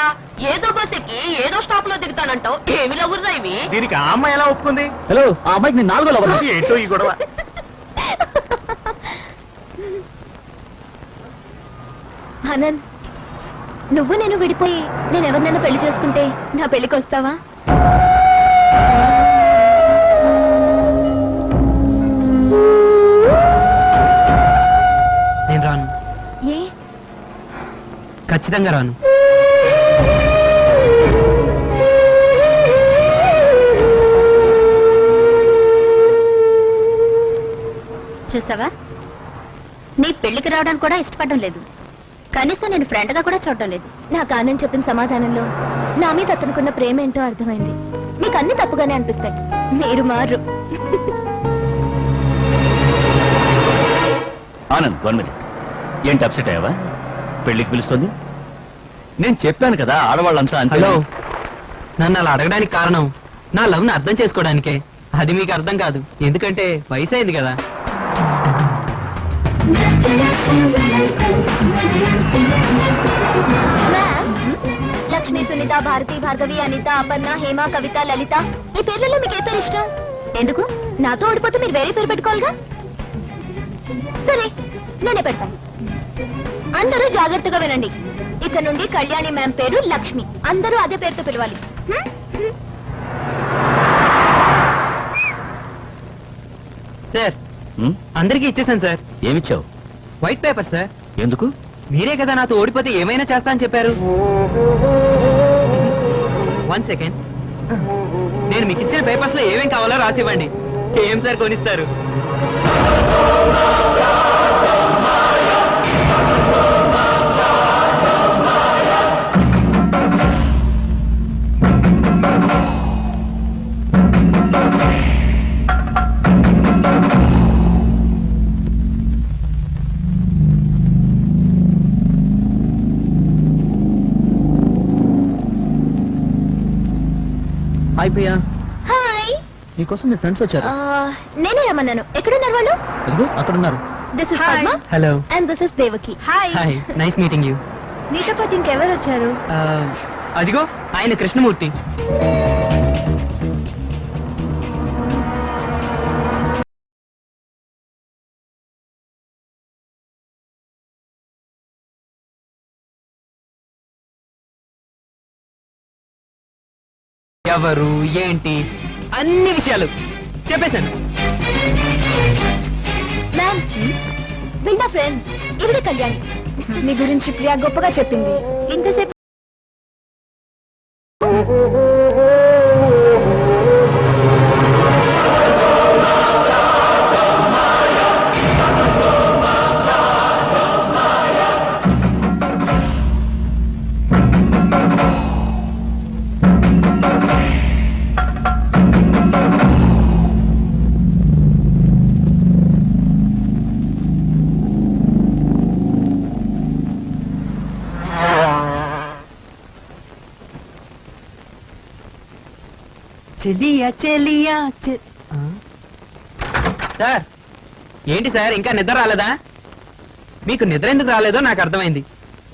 ఏదో బస్ ఎక్కి ఏదో స్టాప్ లో దిగుతానంటావు. ఏమి లవ్వురా ఇవి? దీనికి ఆ అమ్మాయి ఎలా ఒప్పుకుంది? హలో, ఆ అమ్మాయికి నేను 4 లవ్. ఏంటో ఈ గొడవ. ఆనంద్, నువ్వు నేను విడిపోయి నేను ఎవరినైనా పెళ్లి చేసుకుంటే నా పెళ్లికి వస్తావా? నేను రాను, ఏ? ఖచ్చితంగా రాను. చూసావా, నీ పెళ్లికి రావడానికి కూడా ఇష్టపడడం లేదు. కనీసం నేను ఫ్రెండ్ గా కూడా చూడడం లేదు. నాకు ఆనంద్ చెప్పిన సమాధానంలో నా మీద అతనుకున్న ప్రేమ ఏంటో అర్థమైంది. మీకు అన్ని తప్పుగానే అనిపిస్తాయి, మీరు మారు. ఆనంద్ 1 minute. ఏంటి అప్సెట్ అయ్యావా? పెళ్లికి పిలుస్తుంది. నేను చెప్పాను కదా ఆడవాళ్ళంతా అంతే. హలో, నన్ను అలా అడగడానికి కారణం నా లవ్ ని అర్థం చేసుకోవడానికే. అది మీకు అర్థం కాదు, ఎందుకంటే వయసు అయింది కదా. మ్యామ్, లక్ష్మి, సునీత, భారతి, భార్గవి, అనిత, అపర్ణ, హేమ, కవిత, లలిత, ఈ పేర్లలో మీకు ఏ పేరు ఇష్టం? ఎందుకు? నాతో ఓడిపోతే మీరు వేరే పేరు పెట్టుకోవాలిగా. సరే, నేనే పెడతాను. అందరూ జాగ్రత్తగా వినండి. ఇక నుండి కళ్యాణి మ్యామ్ పేరు లక్ష్మి. అందరూ అదే పేరుతో పిలవాలి. హ్మ్? సార్, హ్మ్? అందరికీ ఇచ్చేసాను సార్. ఏమిచ్చావు? White paper sir. ఎందుకు? మీరే కదా నాతో ఓడిపోతే ఏమైనా చేస్తా అని చెప్పారు. 1 సెకండ్. నేను మీకు ఇచ్చిన పేపర్స్ లో ఏమేం కావాలో రాసివ్వండి. ఏం సార్ కొనిస్తారు? Hi Priya, hi. నీకోసం మీ ఫ్రెండ్స్ వచ్చారు. నేనే రమ్మన్నాను. ఎక్కడున్నారు వాళ్ళు? అదిగో అక్కడ ఉన్నారు. This is Padma hello. And this is Devaki. Hi. Hi, nice meeting you. మీతో పాటు ఇంకెవరు వచ్చారు? అదిగో ఆయన కృష్ణమూర్తి. ఎవరు ఏంటి అన్ని విషయాలు చెప్పేశాను. మ్యామ్, వీళ్ళ ఫ్రెండ్స్. ఇవిడే కళ్యాణి. మీ గురించి ప్రియా గొప్పగా చెప్పింది. ఇంతసేపు చెలియా చెలియా సార్, ఏంటి సార్ ఇంకా నిద్ర రాలేదా? మీకు నిద్ర ఎందుకు రాలేదో నాకు అర్థమైంది.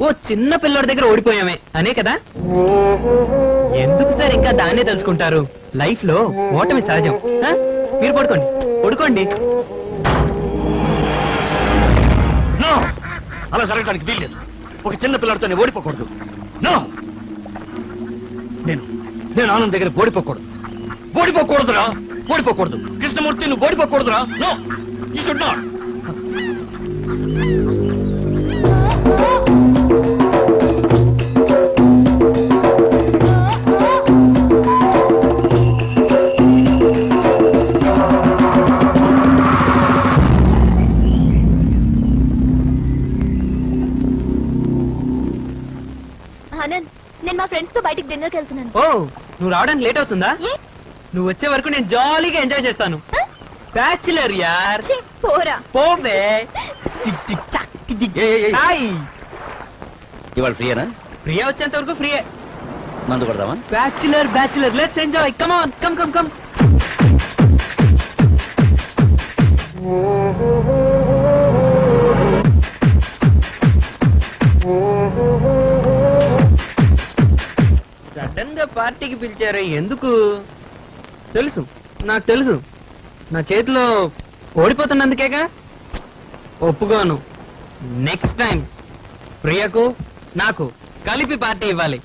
ఓ చిన్న పిల్లోడి దగ్గర ఓడిపోయామే అనే కదా. ఎందుకు సార్ ఇంకా దాన్నే తలుచుకుంటారు? లైఫ్ లో ఓటమి సహజం. ఆ? మీరు పడుకోండి, పడుకోండి. నో, అలా జరగడానికి వీల్లేదు. ఒక చిన్న పిల్లడితో నేను ఓడిపోకూడదు. నో, నేను ఆనంద్ దగ్గర ఓడిపోకూడదు. ఓడిపోకూడదురా, ఓడిపోకూడదు. కృష్ణమూర్తి, నువ్వు ఓడిపోకూడదురా. No, you should not. Anand, నేను మా ఫ్రెండ్స్ తో బయటికి డిన్నర్కి వెళ్తున్నాను. ఓ నువ్వు రావడానికి లేట్ అవుతుందా? ఏ? నువ్వు వచ్చే వరకు నేను జాలీగా ఎంజాయ్ చేస్తాను. బ్యాచులర్ యార్. ఛీ, పోరా. పోవే. హాయ్. ఇవాళ ఫ్రీయేనా? ప్రియా వచ్చేంత వరకు ఫ్రీయే. మందు కొడదామా? Bachelor let's enjoy. Come on, come. Sudden గా పార్టీకి పిలిచారు ఎందుకు? తెలుసు, నాకు తెలుసు. నా చేతిలో ఓడిపోతున్నందుకేగా. ఒప్పుకోను. నెక్స్ట్ టైం ప్రియకు నాకు కలిపి పార్టీ ఇవ్వాలి.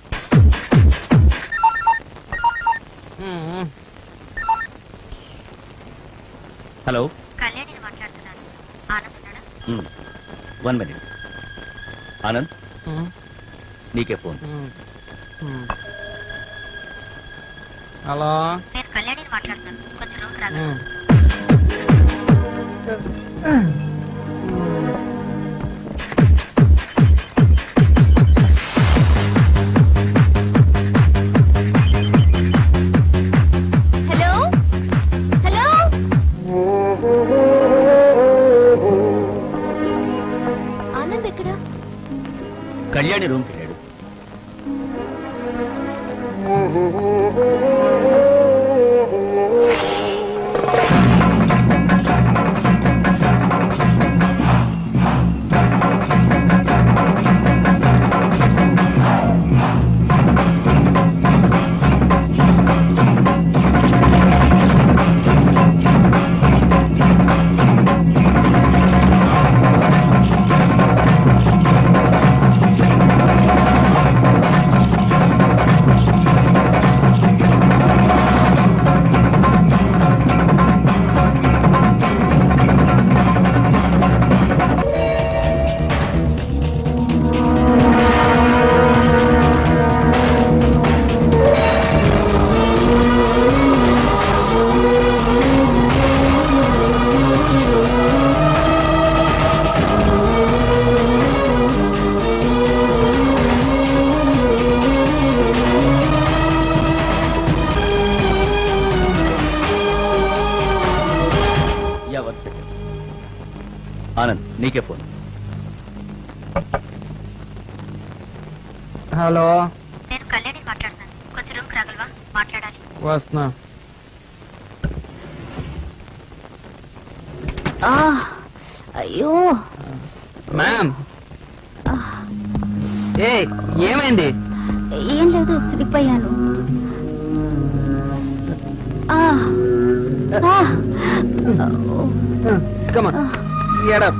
హలో, కళ్యాణిని మాట్లాడుతున్నాను. ఆనంద్ ఉన్నాడా? 1 minute. ఆనంద్, నీకే ఫోన్. హలో. నేను కళ్యాణిని మాట్లాడుతున్నాను. కొంచెం రూమ్ రాగా. Hello hello. ఆనంద్ ఎక్కడా? కళ్యాణి రూమ్కి వెళ్ళాడు. ఆనంద్, నీకే ఫోన్. హలో. నేను కళ్యాణిని మాట్లాడుతున్నాను. కొంచెం రూమ్ రాగలవా? మాట్లాడాలి. వస్తున్నా. అయ్యో మ్యామ్. ఏ ఏమైంది? ఏం లేదు, స్లిప్ అయ్యాను. Come on, get up.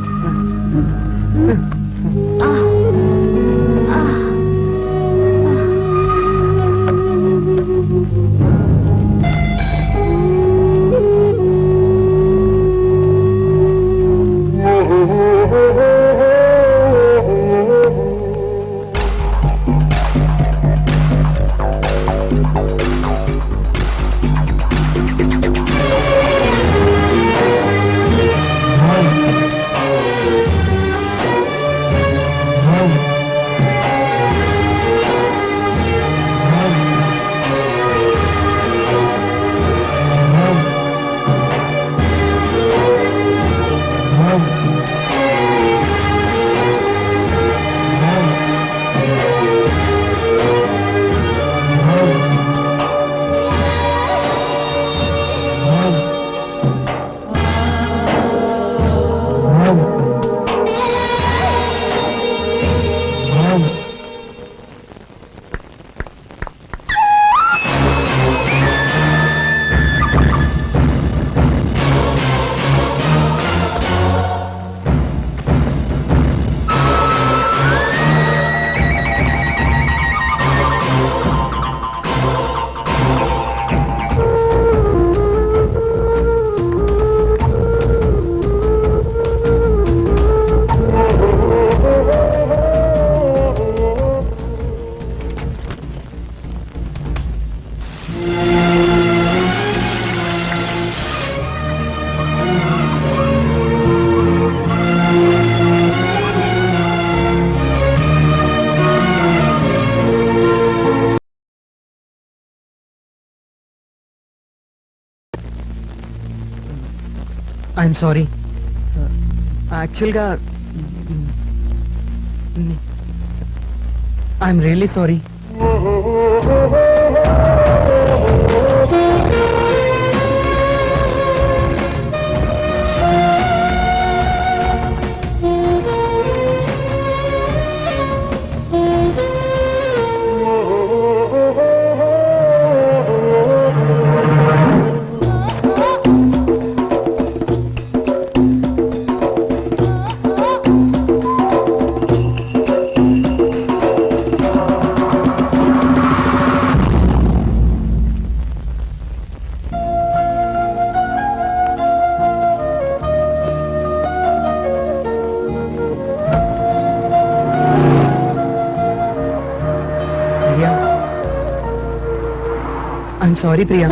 I'm sorry యాక్చువల్గా I'm really sorry. Priya I'm sorry Priya.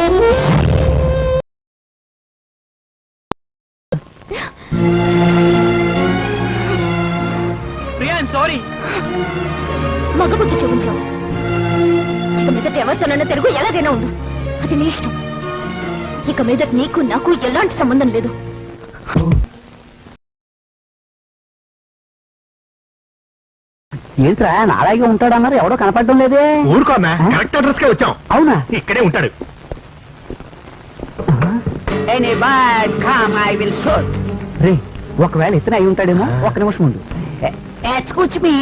Priya I'm sorry. మగబుద్ధి చూపించావు. ఇక మీదట ఎవరితోనైనా తెలుగు ఎలాగైనా ఉండు, అది నీ ఇష్టం. ఇక మీదట నీకు నాకు ఎలాంటి సంబంధం లేదు. ఏంట్రా నాలాగే ఉంటాడన్నారు, ఎవడో కనపడడం లేదే. ఊరుకోమ్మా, కరెక్ట్ అడ్రస్ కే వచ్చాం. అవునా? ఇక్కడే ఉంటాడు. రే, ఒకవేళ ఇతనే అయి ఉంటాడేమో. ఒక్క నిమిషం ముందు excuse me.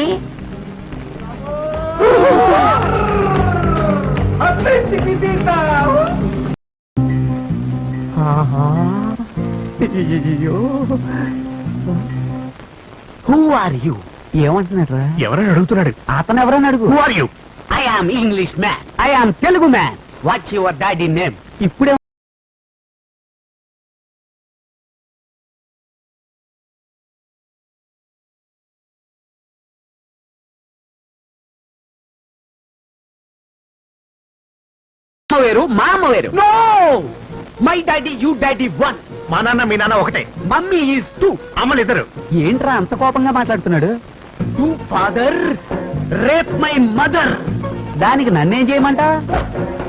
Who are you? ఏమంటున్నాడు? ఎవరని అడుగుతున్నాడు. అతను ఎవరని అడుగు. Who are you? I am English man. I am Telugu man. What's your daddy name? ఇప్పుడే వేరు, మా అమ్మ వేరు. No, my daddy you daddy one. మా నాన్న మీ నాన్న ఒకటే. Mummy is two. అమ్మలు ఇద్దరు. ఏంట్రా అంత కోపంగా మాట్లాడుతున్నాడు? Two father rape my mother. దానికి నన్నేం చేయమంట?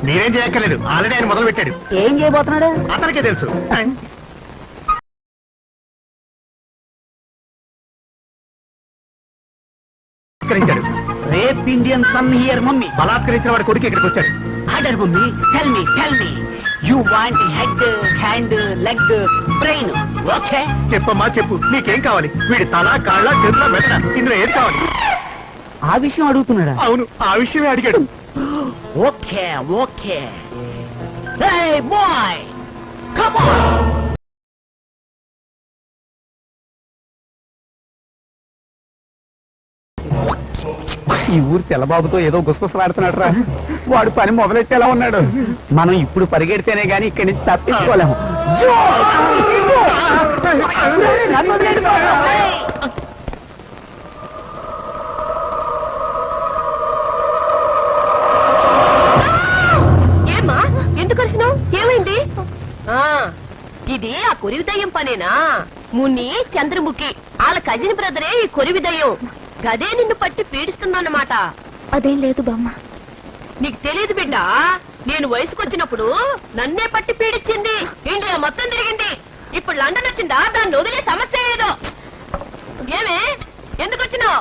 మీరేం చేయక్కర్లేదు, ఆల్రెడీ ఆయన మొదలు పెట్టాడు. ఏం చేయబోతున్నాడు? అతనికే తెలుసు. బలాత్కరించాడు. Rape Indian son here mummy. బలాత్కరించిన వాడి కొడుకు ఇక్కడికి వచ్చాడు. Order mummy. Tell me you want head, hand, leg, brain. Okay, చెప్పమ్మా చెప్పు, నీకేం కావాలి? వీడి తల, కాళ్ళ, చేతుల, మెడ, ఇందులో ఏది కావాలి? ఆ విషయం అడుగుతున్నాడా? అవును, ఆ విషయమే అడిగాడు. Okay okay. Hey bye, come on. ఈ ఊరు తెల్లబాబుతో ఏదో గుసగుసలాడుతున్నాడు రా. వాడు పని మొదలెట్టేలా ఉన్నాడు. మనం ఇప్పుడు పరిగెడితేనే గాని ఇక్కడి నుంచి తప్పించుకోలేము. ఏమ్మా, ఎందుకు అరిసినావు? ఏమైంది? ఇది ఆ కొరివి దయ్యం పనేనా? ముని చంద్రముఖి వాళ్ళ కజిన్ బ్రదరే ఈ కొరివి దయ్యం. గదే నిన్ను పట్టి పీడిస్తుందన్నమాట. అదేం లేదు బామ్మ. నీకు తెలియదు బిడ్డ, నేను వయసుకొచ్చినప్పుడు నన్నే పట్టి పీడించింది. ఇండియా మొత్తం తిరిగింది. ఇప్పుడు లండన్ వచ్చిందా, దాన్ని వదిలే సమస్య ఏదో. ఏమే, ఎందుకు వచ్చినావు?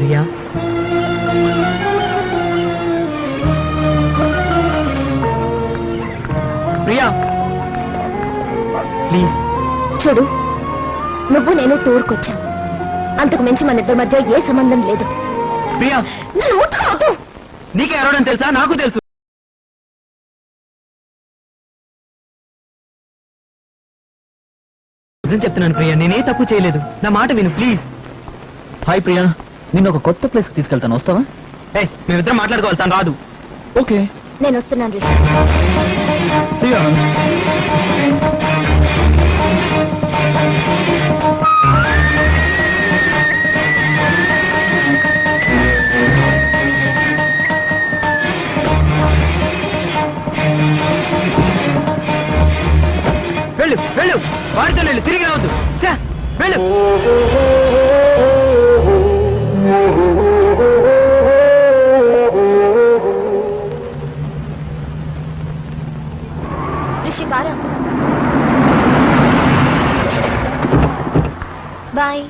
ప్రియా ప్రియా ప్లీజ్. చూడు, నువ్వు నేను టూర్కొచ్చాం. అంతకు మించి మన ఇద్దరి మధ్య ఏ సంబంధం లేదు. ప్రియా, నన్ను ముట్టుకోవద్దు. నీకే ఎవరని తెలుసా? నాకు తెలుసు. నిజం చెప్తున్నాను ప్రియా, నేనే తప్పు చేయలేదు. నా మాట విను ప్లీజ్. హాయ్ ప్రియా, నిన్ను ఒక కొత్త ప్లేస్ కి తీసుకెళ్తాను, వస్తావా? మేమిద్దరం మాట్లాడుకోవాలి, తను రాదు. ఓకే. నేను వస్తున్నాను రిషి. ప్రియా, వెళ్ళు వాడితో వెళ్ళు తిరిగి రావద్దు ఛే, వెళ్ళు రిషికారం బాయ్.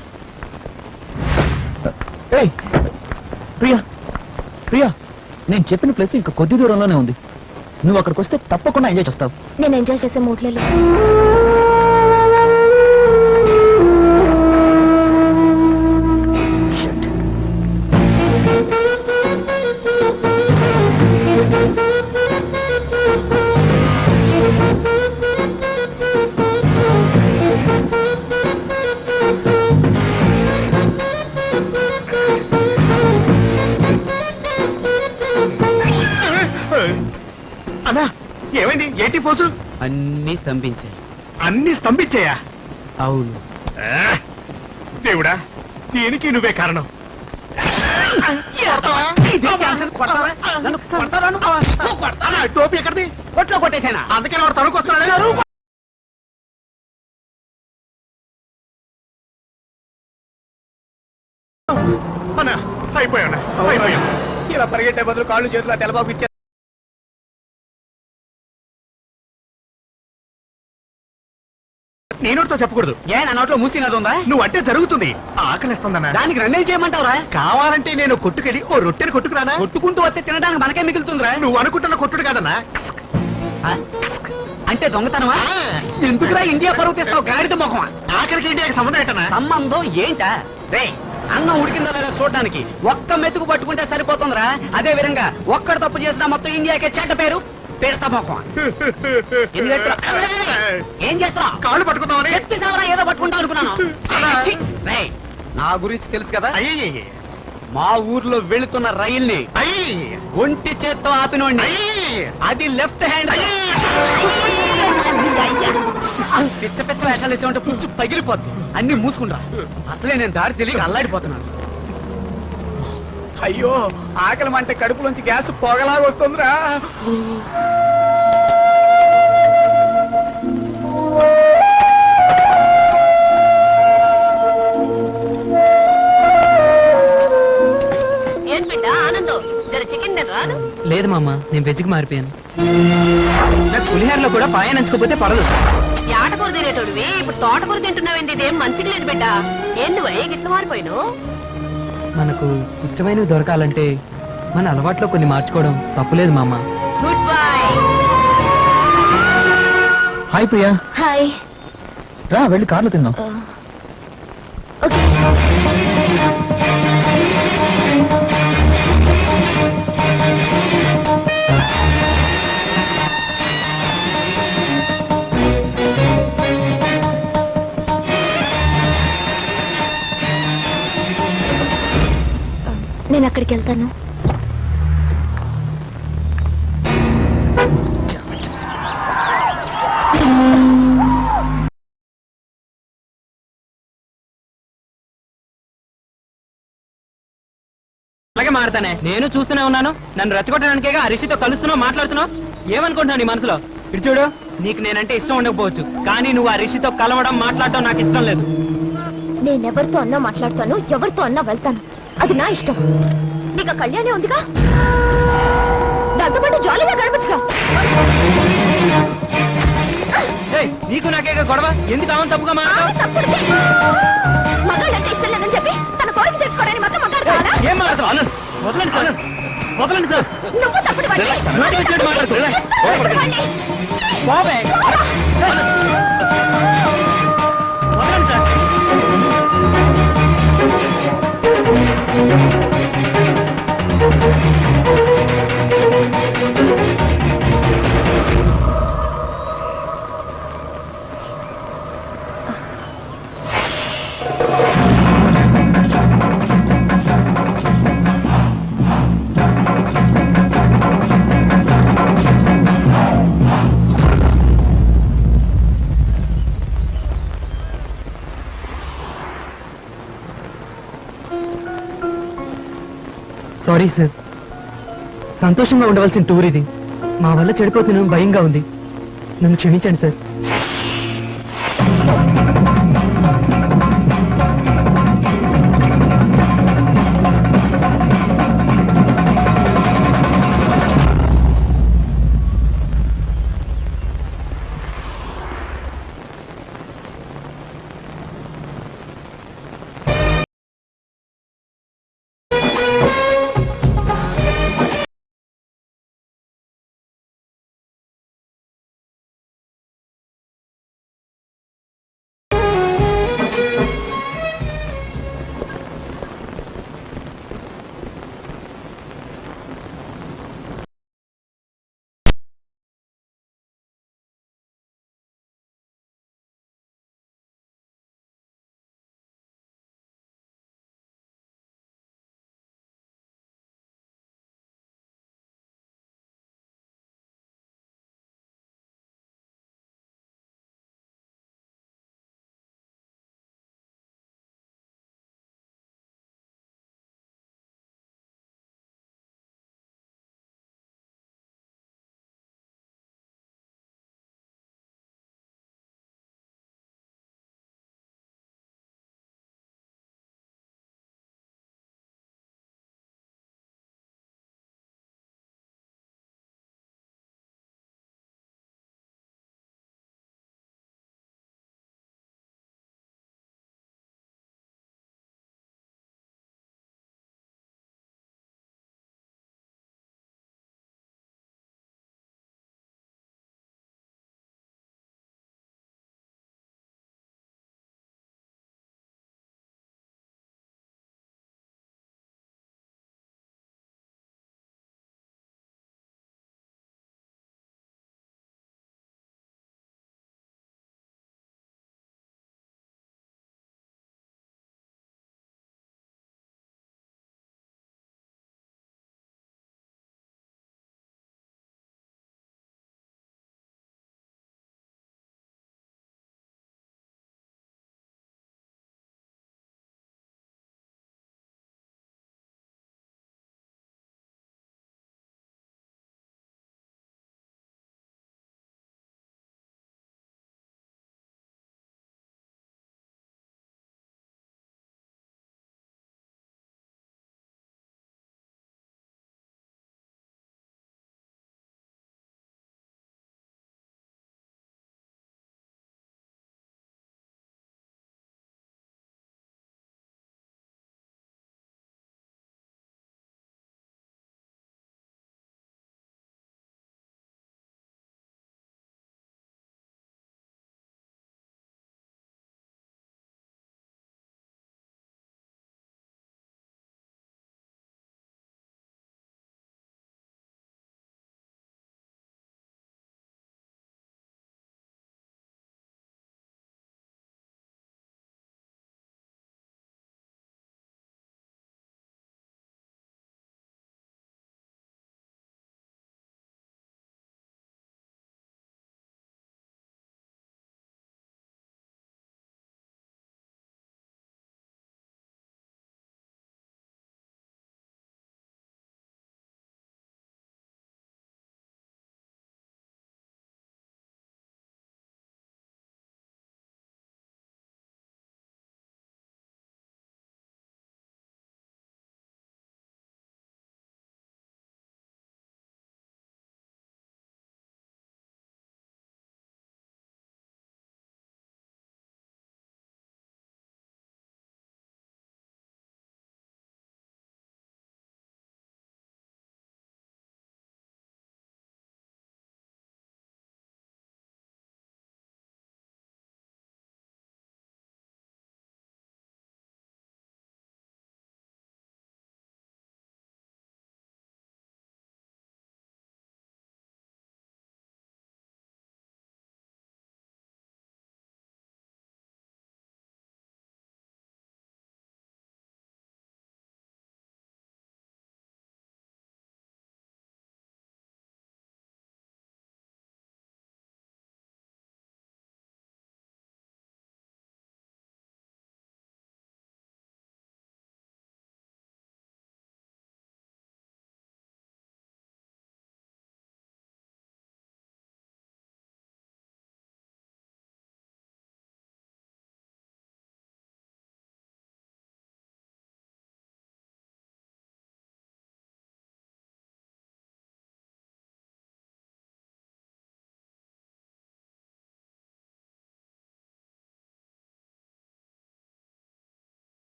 ఏయ్, ప్రియా ప్రియా నేను చెప్పిన ప్లేస్ ఇంకా కొద్ది దూరంలోనే ఉంది. నువ్వు అక్కడికి వస్తే తప్పకుండా ఎంజాయ్ చేస్తావు. నేను ఎంజాయ్ చేసే మూడ్లలో అన్నా ఏమైంది? ఏంటి పోసు? అన్ని స్తంభించాయి. అన్ని స్తంభించాయా? అవును. ఆ, దేవుడా దీనికి నువ్వే కారణం. అన్నా, టోపీ ఎక్కడిది? కొట్లో కొట్టేశానా? అందుకే వాడు తణుకు వస్తున్నాడు. అన్నా అయిపోయా ఇలా పరిగెట్టే బదులు కాళ్ళు చేతులు తెలబాబు ఇచ్చే నేనోటితో చెప్పకూడదు. ఏ నా నోట్లో మూసినది ఉందా? నువ్వు అంటే జరుగుతుంది. ఆకలిస్తుందన్నా. దానికి రెండేం చేయమంటావురా? కావాలంటే నేను కొట్టుకెళ్ళి ఓ రొట్టెని కొట్టుకురానా? కొట్టుకుంటూ వస్తే తినడానికి మనకే మిగులుతుందిరా. నువ్వు అనుకుంటున్న కొట్టుడు కాదన్నా. ఆ, అంటే దొంగతనమా? ఎందుకురా ఇండియా పరువు తెస్తావు గాడిద మొహమా? ఆఖరికి ఇండియాకి సంబంధం ఏంటన్నా? సంబంధం ఏంటా? రే అన్నం ఉడికిందా లేదా చూడడానికి ఒక్క మెతుకు పట్టుకుంటే సరిపోతుందిరా. అదే విధంగా ఒక్కడు తప్పు చేసినా మొత్తం ఇండియాకే చెడ్డ పేరు. పెడతా మొహమా. ఏం చేస్తున్నావు? కాళ్ళు పట్టుకుందామని. చెప్పేసావరా ఏదో పట్టుకుంటావు అనుకున్నాను. ఛీ! రేయ్, నా గురించి తెలుసు కదా. అయ్యి మా ఊర్లో వెళుతున్న రైల్ని ఒంటి చేత్తో ఆపినోడిని. అది లెఫ్ట్ హ్యాండ్. పిచ్చ పిచ్చ వేషాలు వేసామంటే పుచ్చు పగిలిపోద్ది. అన్ని మూసుకుంటా. అసలే నేను దారి తెలియక అల్లాడిపోతున్నాను. అయ్యో ఆకలి అంటే కడుపులోంచి గ్యాస్ పొగలాగా వస్తుందిరా. ఏం బిడ్డ ఆనందం జర చికెన్ రాదు. లేదు మామ, నేను వెజ్కి మారిపోయాను. నాకు పులిహోరలో కూడా పాయ నంచుకోపోతే పర్లేదు. ఆటకూర తినేటోడివి ఇప్పుడు తోటకూర తింటున్నావేంటి? ఇదేం మంచిగా లేదు బిడ్డ. ఏం నువ్వు గిట్ల మారిపోయినావు? మనకు ఇష్టమైనవి దొరకాలంటే మన అలవాట్లో కొన్ని మార్చుకోవడం తప్పులేదు మామ. Good bye. Hi Priya, hi. రా వెళ్ళి కార్లో తిందాం. ఓకే. నేను అక్కడికి వెళ్తాను. అలాగే మారుతానే. నేను చూస్తూనే ఉన్నాను. నన్ను రెచ్చగొట్టడానికేగా ఆ రిషితో కలుస్తున్నావు, మాట్లాడుతున్నావు. ఏమనుకుంటున్నావు నీ మనసులో? ఇటు చూడు, నీకు నేనంటే ఇష్టం ఉండకపోవచ్చు, కానీ నువ్వు ఆ రిషితో కలవడం మాట్లాడటం నాకు ఇష్టం లేదు. నేనెవరితో అన్నా మాట్లాడతాను, ఎవరితో అన్నా వెళ్తాను. అది నా ఇష్టం. నీకు కళ్యాణి ఉందిగా, దాంతో పాటు జాలీగా గడపచ్చుగా. ఏయ్, నీకు నాకేగా గొడవ? ఎందుకు ఆమె తప్పుగా మాట్లాడతావు? మగాళ్ళంటే ఇష్టం లేదని చెప్పి తన కోరిక తెచ్చుకోవడానికి మాత్రం మగాడు కావాలా? ఏం మాట్లాడతావు? ఆనంద్, వదలండి సార్, వదలండి సార్. నువ్వు తప్పుడు వాడివి. నువ్వు వచ్చేట్టు మాట్లాడుతూ. తప్పుడు వాడివి. బాబే, వదలండి సార్. సారీ సార్, సంతోషంగా ఉండవలసిన టూర్ ఇది. మా వల్ల చెడిపోతున్నాను, భయంగా ఉంది. నన్ను క్షమించండి సార్.